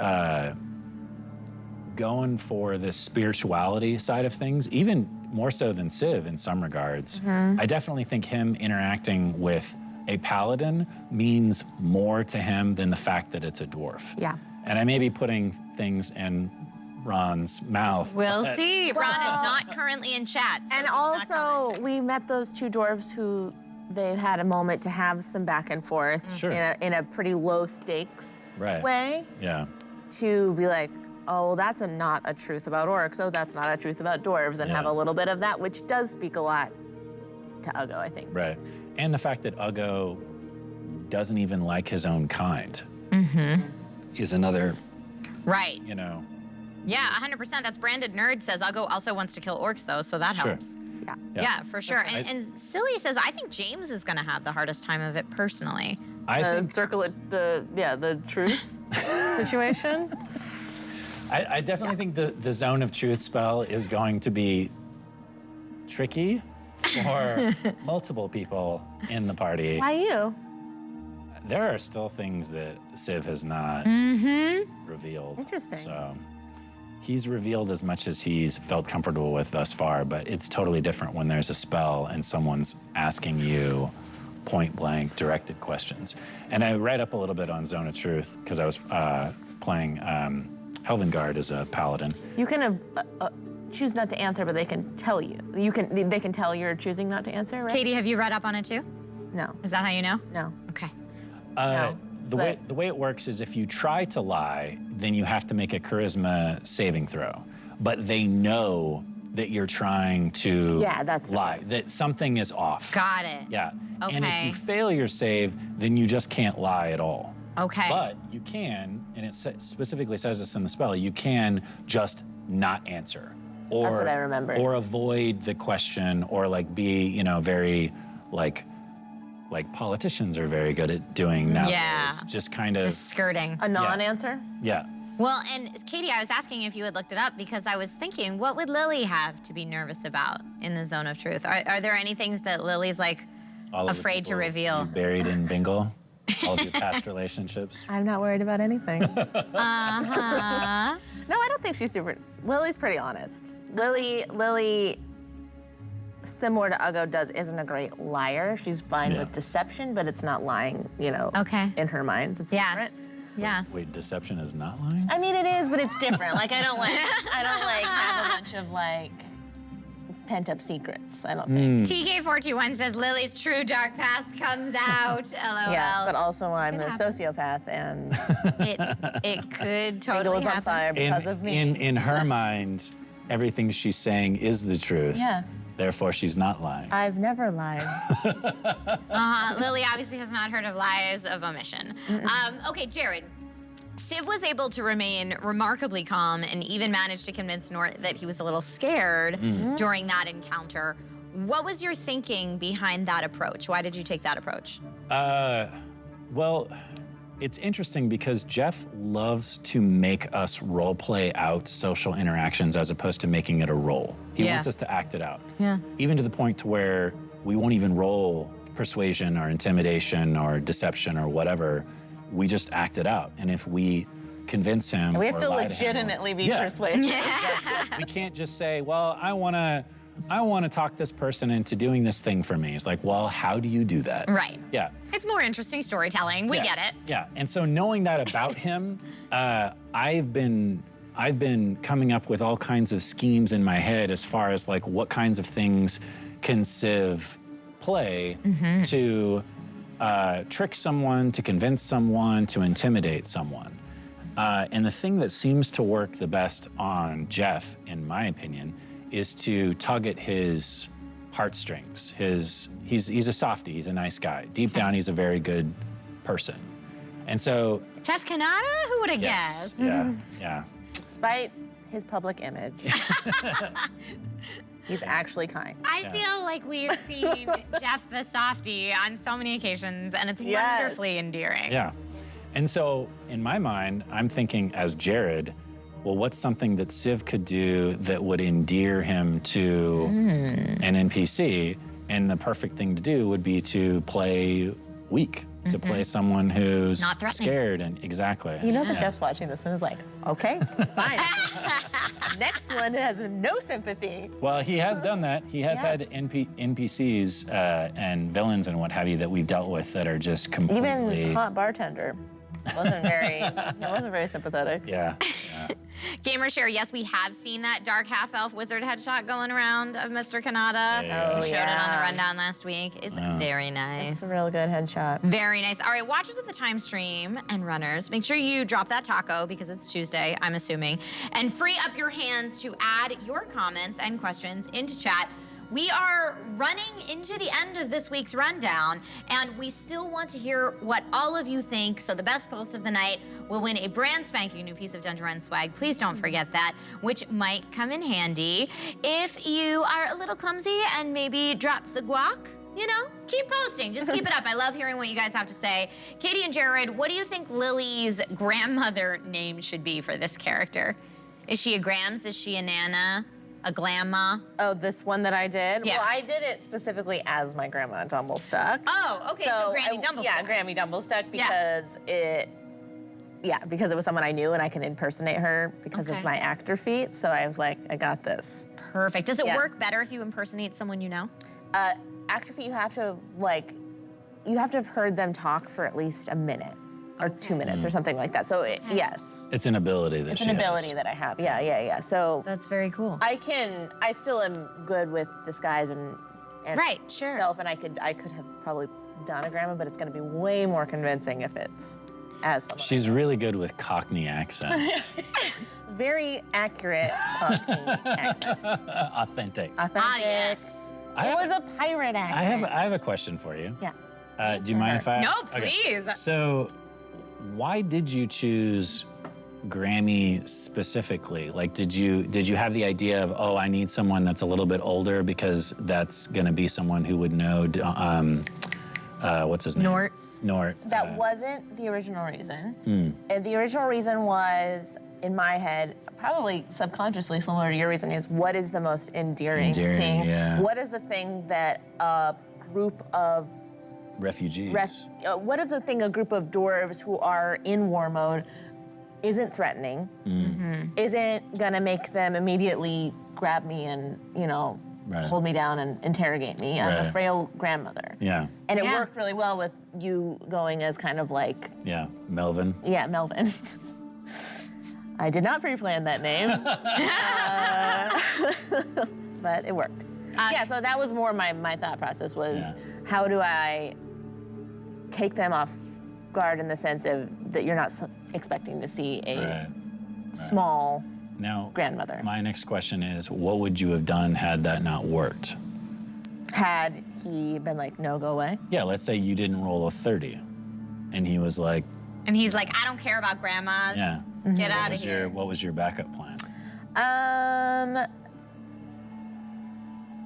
going for the spirituality side of things, even more so than Civ in some regards. I definitely think him interacting with a paladin means more to him than the fact that it's a dwarf.
Yeah.
And I may be putting things in Ron's mouth.
We'll
but-
see. Ron is not currently in chat. So
And
he's not
also,
commenting.
we met those two dwarves who they had a moment to have some back and forth
Sure.
in a pretty low stakes
Right.
way
Yeah.
to be like, oh, that's not a truth about orcs. Oh, that's not a truth about dwarves, and have
Yeah.
a little bit of that, which does speak a lot to Uggo, I think.
Right. And the fact that Uggo doesn't even like his own kind is another,
Right.
Yeah,
100%. That's Branded Nerd says Uggo also wants to kill orcs, though, so that
Sure.
helps.
Yeah.
Yeah, for sure. And Silly says, I think James is going to have the hardest time of it personally.
I think
Circle it, the truth situation.
I definitely think the Zone of Truth spell is going to be tricky for multiple people in the party.
Why you?
there are still things that Civ has not revealed.
Interesting.
So he's revealed as much as he's felt comfortable with thus far, but it's totally different when there's a spell and someone's asking you point blank directed questions. And I read up a little bit on Zone of Truth because I was playing Helvengard as a paladin.
You can choose not to answer, but they can tell you. They can tell you're choosing not to answer, right?
Katie, have you read up on it too?
No.
Is that how you know?
No.
Okay.
The way it works is if you try to lie, then you have to make a charisma saving throw. But they know that you're trying to
that's what
lie,
it is.
that something is off.
Got it.
Yeah. And if
Okay.
you fail your save, then you just can't lie at all.
Okay.
But you can, and it specifically says this in the spell, you can just not answer. Or,
That's what I remember.
Or avoid the question, or like be, you know, very like politicians are very good at doing nowadays.
Yeah.
Just kind of,
Just skirting.
A non-answer?
yeah.
Well, and Katie, I was asking if you had looked it up because I was thinking, what would Lily have to be nervous about in the Zone of Truth? Are there any things that Lily's like
All of the
afraid to
people
reveal?
you buried in Bingle, all of your past relationships.
I'm not worried about anything.
Uh-huh.
No, I don't think she's super. Lily's pretty honest. Lily, similar to Ugo, isn't a great liar. She's fine with deception, but it's not lying, you know,
Okay.
in her mind. It's different.
Yes.
Wait, deception is not lying?
I mean, it is, but it's different. Like, I don't like have a bunch of like pent-up secrets. I don't think.
TK421 says Lily's true dark past comes out. LOL.
Yeah, but also I'm
Could
a
happen.
sociopath, and
it could
Bingo
totally
was on
happen.
fire because of me.
In her mind, everything she's saying is the truth.
Yeah.
Therefore, she's not lying.
I've never lied.
Lily obviously has not heard of lies of omission. Okay, Jared. Civ was able to remain remarkably calm and even managed to convince Nort that he was a little scared during that encounter. What was your thinking behind that approach? Why did you take that approach?
Well, it's interesting because Jeff loves to make us role play out social interactions as opposed to making it a role. He wants us to act it out.
Yeah.
Even to the point to where we won't even roll persuasion or intimidation or deception or whatever. We just act it out. And if we convince him,
We have
or
to
lie
legitimately be
Yeah.
persuasive.
we can't just say, well, I want to talk this person into doing this thing for me. It's like, well, how do you do that?
Right.
Yeah.
It's more interesting storytelling. We
Yeah.
get it.
Yeah, and so knowing that about him, I've been coming up with all kinds of schemes in my head as far as like what kinds of things can Civ play to trick someone, to convince someone, to intimidate someone. And the thing that seems to work the best on Jeff, in my opinion, is to tug at his heartstrings. He's a softie, he's a nice guy. Deep down, he's a very good person. And so,
Jeff Kanata? Who would have
yes,
guessed?
yeah.
Despite his public image, he's actually kind.
I feel like we've seen Jeff the softie on so many occasions, and it's
Yes.
wonderfully endearing.
Yeah. And so, in my mind, I'm thinking as Jared, well, what's something that Civ could do that would endear him to an NPC? And the perfect thing to do would be to play weak, to play someone who's
Not threatening.
scared and exactly.
You know that Jeff's watching this and is like, okay, fine. Next one has no sympathy.
Well, he has done that. He has
Yes.
had NPCs and villains and what have you that we've dealt with that are just completely.
Even hot bartender wasn't very sympathetic.
Yeah.
Gamer Share, yes, we have seen that dark half-elf wizard headshot going around of Mr. Kanata.
Yeah.
We showed it on the
yeah.
rundown last week. It's very nice.
It's a real good headshot.
Very nice. All right, watchers of the time stream and runners, make sure you drop that taco because it's Tuesday, I'm assuming, and free up your hands to add your comments and questions into chat. We are running into the end of this week's rundown, and we still want to hear what all of you think, so the best post of the night will win a brand spanking new piece of Dungeon Run swag. Please don't forget that, which might come in handy. If you are a little clumsy and maybe dropped the guac, you know, keep posting. Just keep it up. I love hearing what you guys have to say. Katie and Jared, what do you think Lily's grandmother name should be for this character? Is she a Grams? Is she a Nana? a grandma.
Oh, this one that I did?
Yes.
Well, I did it specifically as my grandma Dumblestuck.
Oh, okay, so Granny Dumblestuck.
Yeah, Grammy Dumblestuck because because it was someone I knew and I can impersonate her because of my actor feat. So I was like, I got this.
Perfect. Does it work better if you impersonate someone you know?
Actor feat, you have to have heard them talk for at least a minute or 2 minutes or something like that. So yes.
It's an ability that
It's
she
an
has.
ability that I have. Yeah. So
That's very cool.
I still am good with disguise and
Right, sure.
self, and I could have probably done a grandma, but it's gonna be way more convincing if it's as someone.
She's really good with Cockney accents.
Very accurate Cockney accent.
Authentic.
Authentic.
yes.
It was a pirate accent.
I have a question for you.
Yeah.
Do you mind if I
No,
ask? Okay.
please.
So, why did you choose Grammy specifically? Like, did you have the idea of, oh, I need someone that's a little bit older because that's gonna be someone who would know, what's his name? Nort.
That wasn't the original reason. The original reason was, in my head, probably subconsciously similar to your reason, is what is the most endearing thing?
Yeah.
What is the thing that a group of
Refugees.
what is the thing a group of dwarves who are in war mode isn't threatening, isn't gonna make them immediately grab me and, hold me down and interrogate me. I'm a frail grandmother.
Yeah.
And it worked really well with you going as kind of like,
Yeah. Melvin.
yeah, Melvin. I did not pre-plan that name, but it worked. So that was more my thought process was, how do I take them off guard in the sense of that you're not expecting to see a small
Now,
grandmother.
my next question is, what would you have done had that not worked?
Had he been like, no, go away?
Yeah, let's say you didn't roll a 30, and he was like,
And he's like, I don't care about grandmas.
yeah.
Get out of here.
What was your backup plan?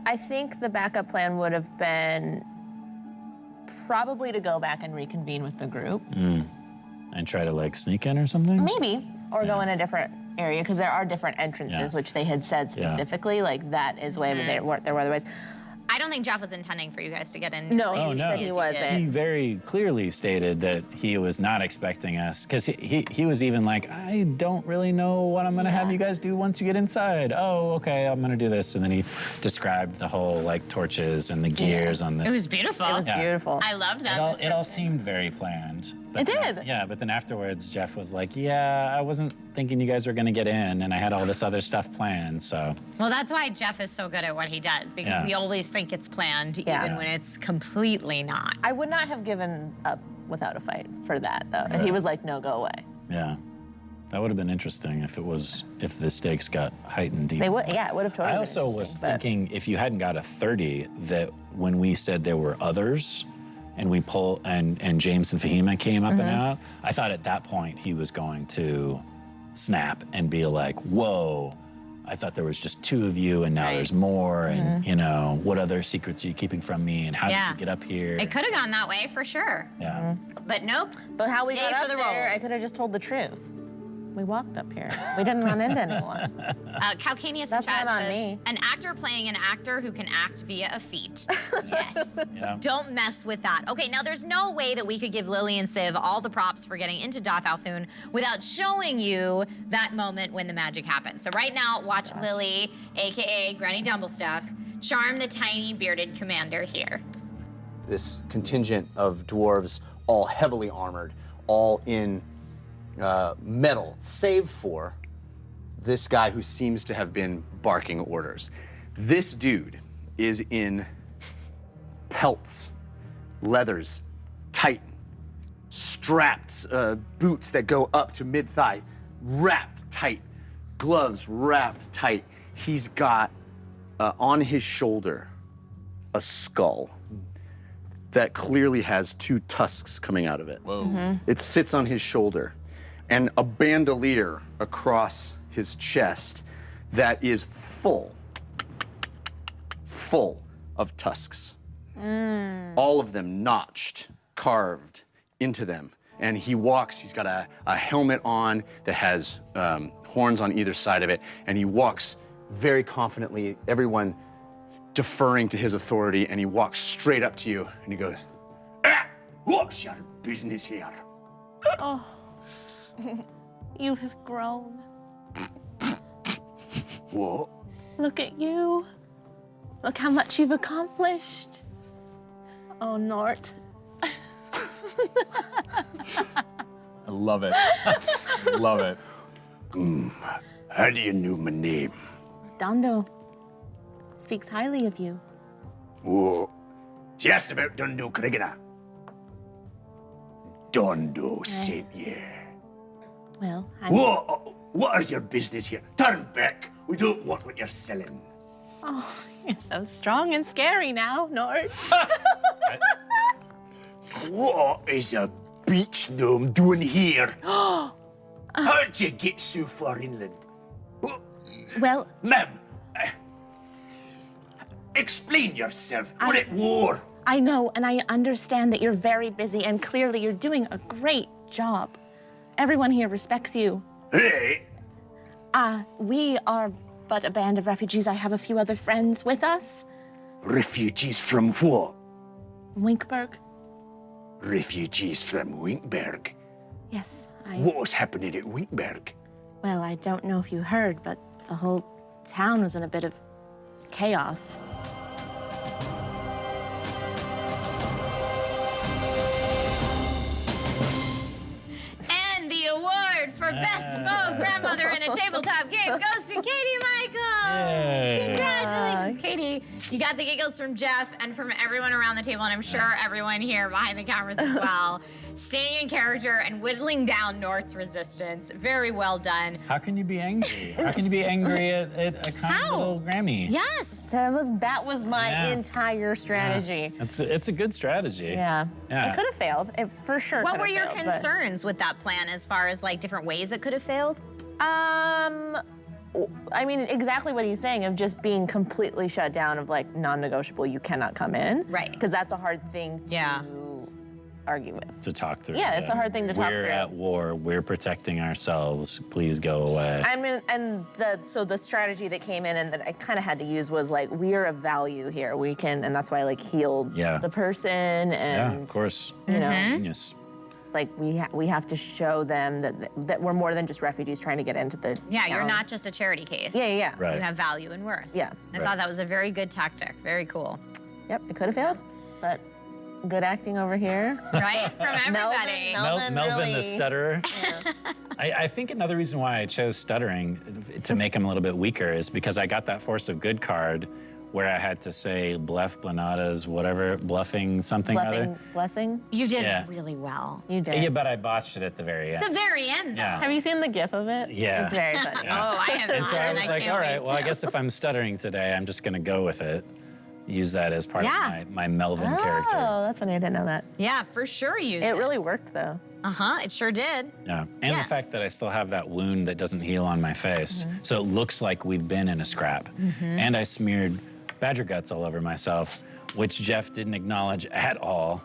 I think the backup plan would have been probably to go back and reconvene with the group.
And try to like sneak in or something?
Maybe, or go in a different area, because there are different entrances, which they had said specifically, like that is way, but there were other ways.
I don't think Jeff was intending for you guys to get in.
No,
as
he said
easy
he
as you
wasn't.
did.
He very clearly stated that he was not expecting us, because he was even like, I don't really know what I'm gonna have you guys do once you get inside. Oh, okay, I'm gonna do this. And then he described the whole like torches and the gears on the.
It was beautiful.
It was beautiful.
I loved that
It
description.
all seemed very planned.
It did.
Yeah, but then afterwards, Jeff was like, yeah, I wasn't thinking you guys were gonna get in, and I had all this other stuff planned, so.
Well, that's why Jeff is so good at what he does, because we always think it's planned, even when it's completely not.
I would not have given up without a fight for that, though. And he was like, no, go away.
Yeah. That would have been interesting if the stakes got heightened deep.
They would, it would have totally
I
been
also was
interesting, but-
thinking if you hadn't got a 30, that when we said there were others, and we pull and James and Fahima came up and out, I thought at that point he was going to snap and be like, whoa, I thought there was just 2 of you and now there's more, and what other secrets are you keeping from me, and how did you get up here?
It could have gone that way for sure.
Yeah.
But nope.
But how we
Yay
got
for
up
the
there, I
rolls.
could have just told the truth. We walked up here. We didn't run into anyone.
Calcanius
That's
in chat
not on
says,
me.
an actor playing an actor who can act via a feat. Yes.
Yeah.
Don't mess with that. Okay, now there's no way that we could give Lily and Civ all the props for getting into Doth Althun without showing you that moment when the magic happens. So right now, watch Lily, AKA Granny Dumblestuck, charm the tiny bearded commander here.
This contingent of dwarves, all heavily armored, all in metal, save for this guy who seems to have been barking orders. This dude is in pelts, leathers, tight, strapped boots that go up to mid-thigh, wrapped tight, gloves wrapped tight. He's got on his shoulder a skull that clearly has 2 tusks coming out of it.
Whoa.
It sits on his shoulder, and a bandolier across his chest that is full of tusks. All of them notched, carved into them. And he walks, he's got a helmet on that has horns on either side of it, and he walks very confidently, everyone deferring to his authority, and he walks straight up to you and he goes, "What's your business here?"
Oh, you have grown.
What?
Look at you. Look how much you've accomplished. Oh, Nort.
I love it. Love it.
How do you know my name?
Dondo speaks highly of you.
Whoa. She asked about Dundo Krigana. Dondo sent you.
Well,
Whoa, what is your business here? Turn back. We don't want what you're selling.
Oh, you're so strong and scary now, Nort.
What is a beach gnome doing here? How'd you get so far inland?
Well,
Ma'am, explain yourself. We're at war.
I know, and I understand that you're very busy, and clearly you're doing a great job. Everyone here respects you.
Hey,
We are but a band of refugees. I have a few other friends with us.
refugees from what?
Winkberg.
Refugees from Winkberg.
Yes,
What was happening at Winkberg?
Well, I don't know if you heard, but the whole town was in a bit of chaos.
And the award for Best Faux Grandmother in a Tabletop Game goes to Katie Michael.
Yay.
Congratulations, Katie. You got the giggles from Jeff and from everyone around the table, and I'm sure everyone here behind the cameras as well. Staying in character and whittling down Nort's resistance. Very well done.
How can you be angry? How can you be angry at a kind little Grammy?
Yes.
That was my
Yeah.
entire strategy.
It's a good strategy.
Yeah.
Yeah.
It could have failed. It for sure.
What
could
were
have
your
failed, but-
concerns with that plan as far as like different ways it could have failed?
I mean, exactly what he's saying of just being completely shut down of like non-negotiable, you cannot come in.
Right.
Because that's a hard thing to
Yeah.
argue with.
To talk through.
Yeah, it's a hard thing to talk
We're
through.
at war. We're protecting ourselves. Please go away.
I mean, and the strategy that came in and that I kind of had to use was like, we are of value here. We can, and that's why I like healed
Yeah.
the person
Yeah,
and
of course.
you know,
Genius.
like we have to show them that we're more than just refugees trying to get into the
Yeah, you're
town.
not just a charity case.
Yeah, yeah.
Right.
You have value and worth.
Yeah.
I
Right.
thought that was a very good tactic. Very cool.
Yep, it could have failed, but good acting over here.
Right? From everybody.
Melvin
Melvin
really-
the stutterer. I think another reason why I chose stuttering to make him a little bit weaker is because I got that force of good card where I had to say bluff, blanadas, whatever, bluffing something or
Bluffing,
other.
blessing.
You did
Yeah.
really well.
You did.
Yeah, but I botched it at the very end.
The very end, though.
Yeah.
Have you seen the GIF of it?
Yeah.
It's very funny.
Yeah.
Oh, I have not.
And so I was like,
can't
all right,
wait
well, I
to.
guess if I'm stuttering today, I'm just gonna go with it. Use that as part
Yeah.
of my Melvin character.
Oh, that's funny. I didn't know that.
Yeah, for sure you
It really worked though.
Uh-huh, it sure did.
Yeah, and
Yeah.
the fact that I still have that wound that doesn't heal on my face. So it looks like we've been in a scrap. And I smeared badger guts all over myself, which Jeff didn't acknowledge at all.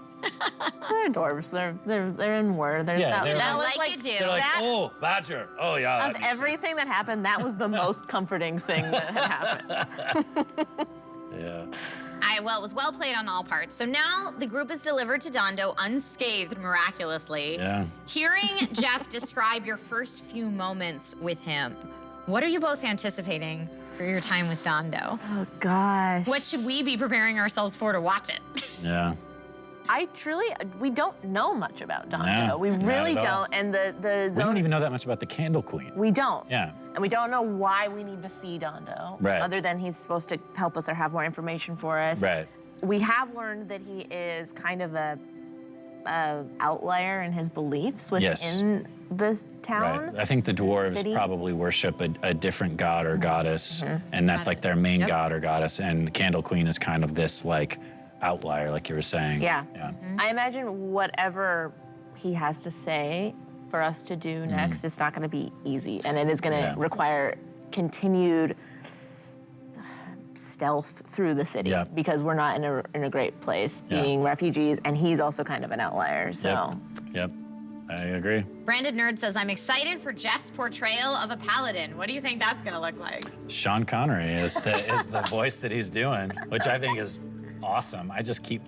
They're dwarves. They're in war.
Yeah, they're
that
like
was
you do.
They're like,
that-
oh, badger. Oh, yeah.
of
that makes
everything that happened, that was the most comforting thing that had happened.
sense. Yeah.
Well, it was well played on all parts. So now the group is delivered to Dondo unscathed miraculously.
Yeah.
Hearing Jeff describe your first few moments with him, what are you both anticipating for your time with Dondo?
Oh gosh.
What should we be preparing ourselves for to watch it?
Yeah.
We don't know much about Dondo.
No,
we
not
really
at all.
don't. And the
We
zone,
don't even know that much about the Candle Queen.
we don't.
Yeah.
And we don't know why we need to see Dondo.
Right.
Other than he's supposed to help us or have more information for us.
Right.
We have learned that he is kind of a outlier in his beliefs within this town.
Right. I think the dwarves
City.
probably worship a different god or goddess, and that's like their main
Yep.
god or goddess. And Candle Queen is kind of this like outlier, like you were saying.
Yeah.
Yeah.
I imagine whatever he has to say for us to do next is not going to be easy, and it is going to
Yeah.
require continued stealth through the city
Yeah.
because we're not in a great place
Yeah.
being refugees, and he's also kind of an outlier. So
Yep. I agree.
Branded Nerd says, I'm excited for Jeff's portrayal of a paladin. What do you think that's gonna look like?
Sean Connery is the voice that he's doing, which I think is awesome. I just keep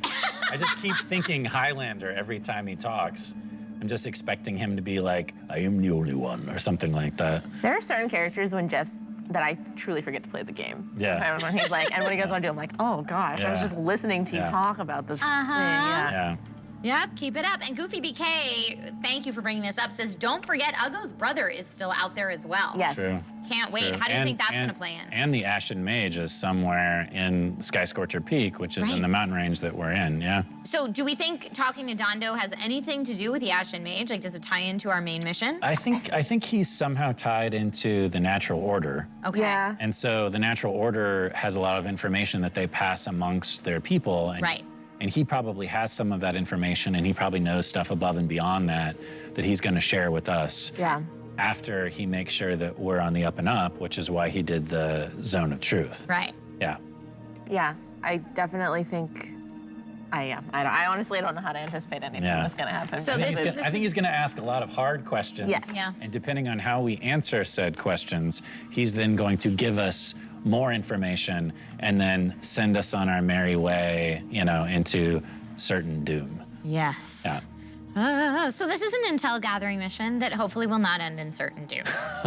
thinking Highlander every time he talks. I'm just expecting him to be like, I am the only one, or something like that.
There are certain characters that I truly forget to play the game.
Yeah.
When he's like, and what do you guys want to do? I'm like, oh gosh, I was
Yeah.
just listening to you talk about this thing. Yeah.
Yeah.
Yep, keep it up. And Goofy BK, thank you for bringing this up, says, don't forget Uggo's brother is still out there as well.
Yes.
True.
Can't wait.
True.
How do you think that's gonna play in?
And the Ashen Mage is somewhere in Sky Scorcher Peak, which is in the mountain range that we're in, yeah.
So do we think talking to Dondo has anything to do with the Ashen Mage? Like, does it tie into our main mission?
I think he's somehow tied into the Natural Order.
Okay.
Yeah.
And so the Natural Order has a lot of information that they pass amongst their people. And,
Right.
And he probably has some of that information, and he probably knows stuff above and beyond that he's going to share with us.
Yeah.
After he makes sure that we're on the up and up, which is why he did the Zone of Truth.
Right.
Yeah.
Yeah. I definitely think. I honestly don't know how to anticipate anything that's gonna happen.
So
I think,
this
I think he's going to ask a lot of hard questions.
Yes.
Yes.
And depending on how we answer said questions, he's then going to give us more information and then send us on our merry way, into certain doom.
Yes.
Yeah.
So this is an intel gathering mission that hopefully will not end in certain doom.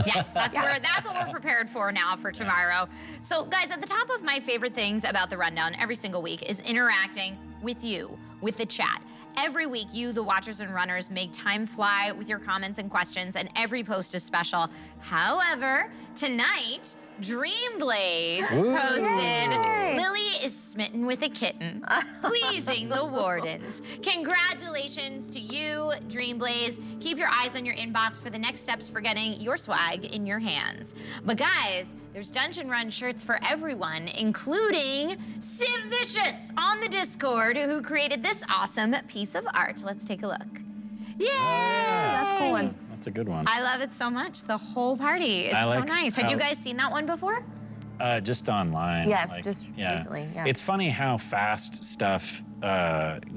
Yes, that's what we're prepared for now for tomorrow. So guys, at the top of my favorite things about the Rundown every single week is interacting with you, with the chat. Every week, you, the watchers and runners, make time fly with your comments and questions, and every post is special. However, tonight, Dreamblaze posted, Lily is smitten with a kitten, pleasing the wardens. Congratulations to you, Dreamblaze. Keep your eyes on your inbox for the next steps for getting your swag in your hands. But guys, there's Dungeon Run shirts for everyone, including Civ Vicious on the Discord, who created this awesome piece of art. Let's take a look. Yay!
That's a cool one.
That's a good one.
I love it so much. The whole party. It's so nice. Had you guys seen that one before?
Just online.
Yeah, just recently, yeah.
It's funny how fast stuff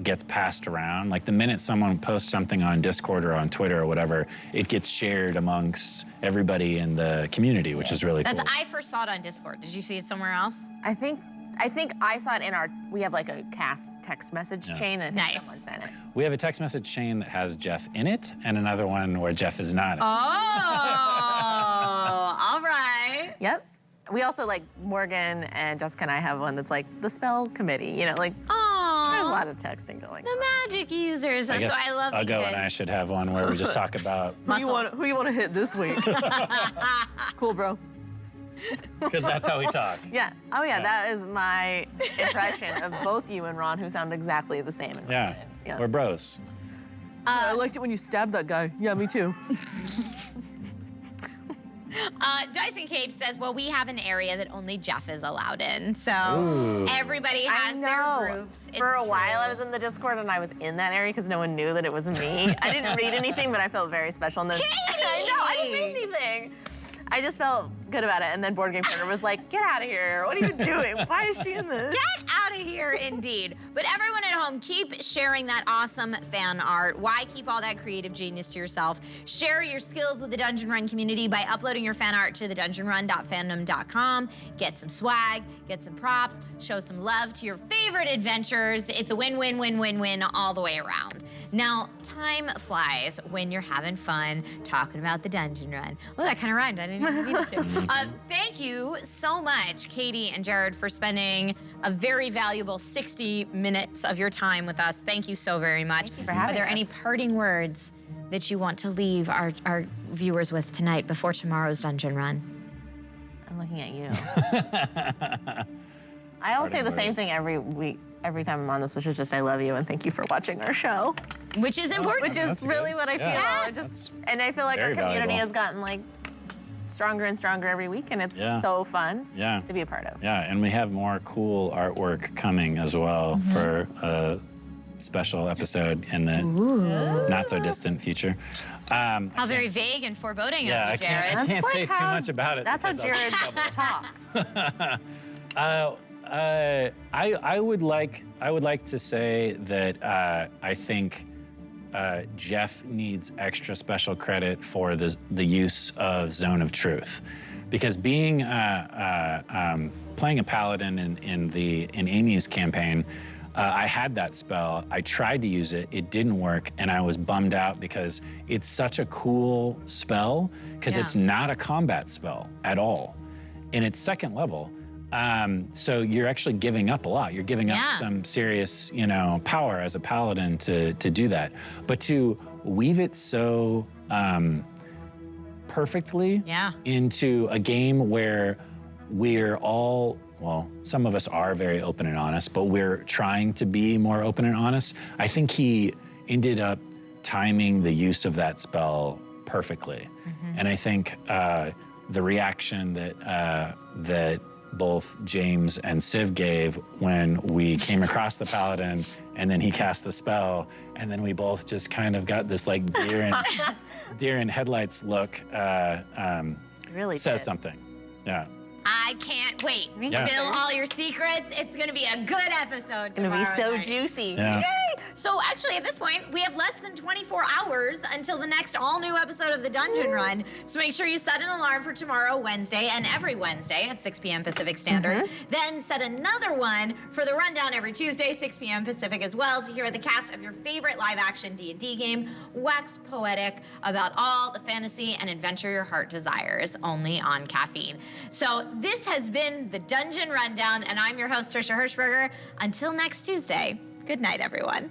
gets passed around. Like the minute someone posts something on Discord or on Twitter or whatever, it gets shared amongst everybody in the community, which is really cool.
I first saw it on Discord. Did you see it somewhere else?
I think I saw it in we have like a cast text message chain, and
Nice.
someone sent it.
We have a text message chain that has Jeff in it and another one where Jeff is not in it.
Oh, all right.
Yep. We also, like, Morgan and Jessica and I have one that's like the spell committee, like
Aw.
there's a lot of texting going
The
on.
magic users.
I guess
So I love that you
Uggo
guys.
and I should have one where we just talk about,
Who you want to hit this week? Cool, bro.
because that's how we talk.
Yeah. Oh, yeah, that is my impression of both you and Ron, who sound exactly the same in my
Yeah,
names. Yeah.
we're bros.
I liked it when you stabbed that guy. Yeah, me too.
Dyson Cape says, well, we have an area that only Jeff is allowed in. So
Ooh.
everybody has their groups.
For a
It's
while, I
true.
was in the Discord and I was in that area because no one knew that it was me. I didn't read anything, but I felt very special. And then I know, I didn't read anything. I just felt good about it. And then Board Game Corner was like, get out of here. What are you doing? Why is she in this?
Get out of here, indeed. But everyone at home, keep sharing that awesome fan art. Why keep all that creative genius to yourself? Share your skills with the Dungeon Run community by uploading your fan art to thedungeonrun.fandom.com. Get some swag, get some props, show some love to your favorite adventures. It's a win-win-win-win-win all the way around. Now, time flies when you're having fun talking about the Dungeon Run. Well, that kind of rhymed. I didn't even need it to. Thank you so much, Katie and Jared, for spending a very valuable 60 minutes of your time with us. Thank you so very much.
Thank you for having
Are there
us.
any parting words that you want to leave our viewers with tonight before tomorrow's Dungeon Run?
I'm looking at you. I always say the same thing every week, every time I'm on this, which is just I love you and thank you for watching our show.
Which is important.
Which is
that's
really
good.
what I feel.
Yeah.
And I feel like our
very
community
valuable.
has gotten like stronger and stronger every week, and it's
Yeah.
so fun
Yeah.
to be a part of.
Yeah, and we have more cool artwork coming as well for a special episode in the not so distant future.
How very vague and foreboding
Yeah, I
of you, Jared.
can't
That's
say
like
too
how-
much about it.
That's how
because I'll
Jared talks.
I would like to say that I think Jeff needs extra special credit for the use of Zone of Truth, because being playing a paladin in Amy's campaign, I had that spell. I tried to use it. It didn't work, and I was bummed out because it's such a cool spell because it's not a combat spell at all, and it's second level. So you're actually giving up a lot. You're giving up some serious, power as a paladin to do that. But to weave it so perfectly into a game where we're all, well, some of us are very open and honest, but we're trying to be more open and honest. I think he ended up timing the use of that spell perfectly. And I think the reaction that both James and Civ gave when we came across the paladin and then he cast the spell and then we both just kind of got this like deer in headlights look
Really
says
did.
something. Yeah.
I can't wait. Spill all your secrets. It's gonna be a good episode.
It's gonna be so
night.
juicy.
Yeah.
Okay, so actually at this point, we have less than 24 hours until the next all-new episode of the Dungeon Run. So make sure you set an alarm for tomorrow, Wednesday, and every Wednesday at 6 p.m. Pacific Standard. Then set another one for the rundown every Tuesday, 6 p.m. Pacific as well, to hear the cast of your favorite live-action D&D game wax poetic about all the fantasy and adventure your heart desires, only on Caffeine. So this has been the Dungeon Rundown, and I'm your host, Trisha Hershberger. Until next Tuesday, good night, everyone.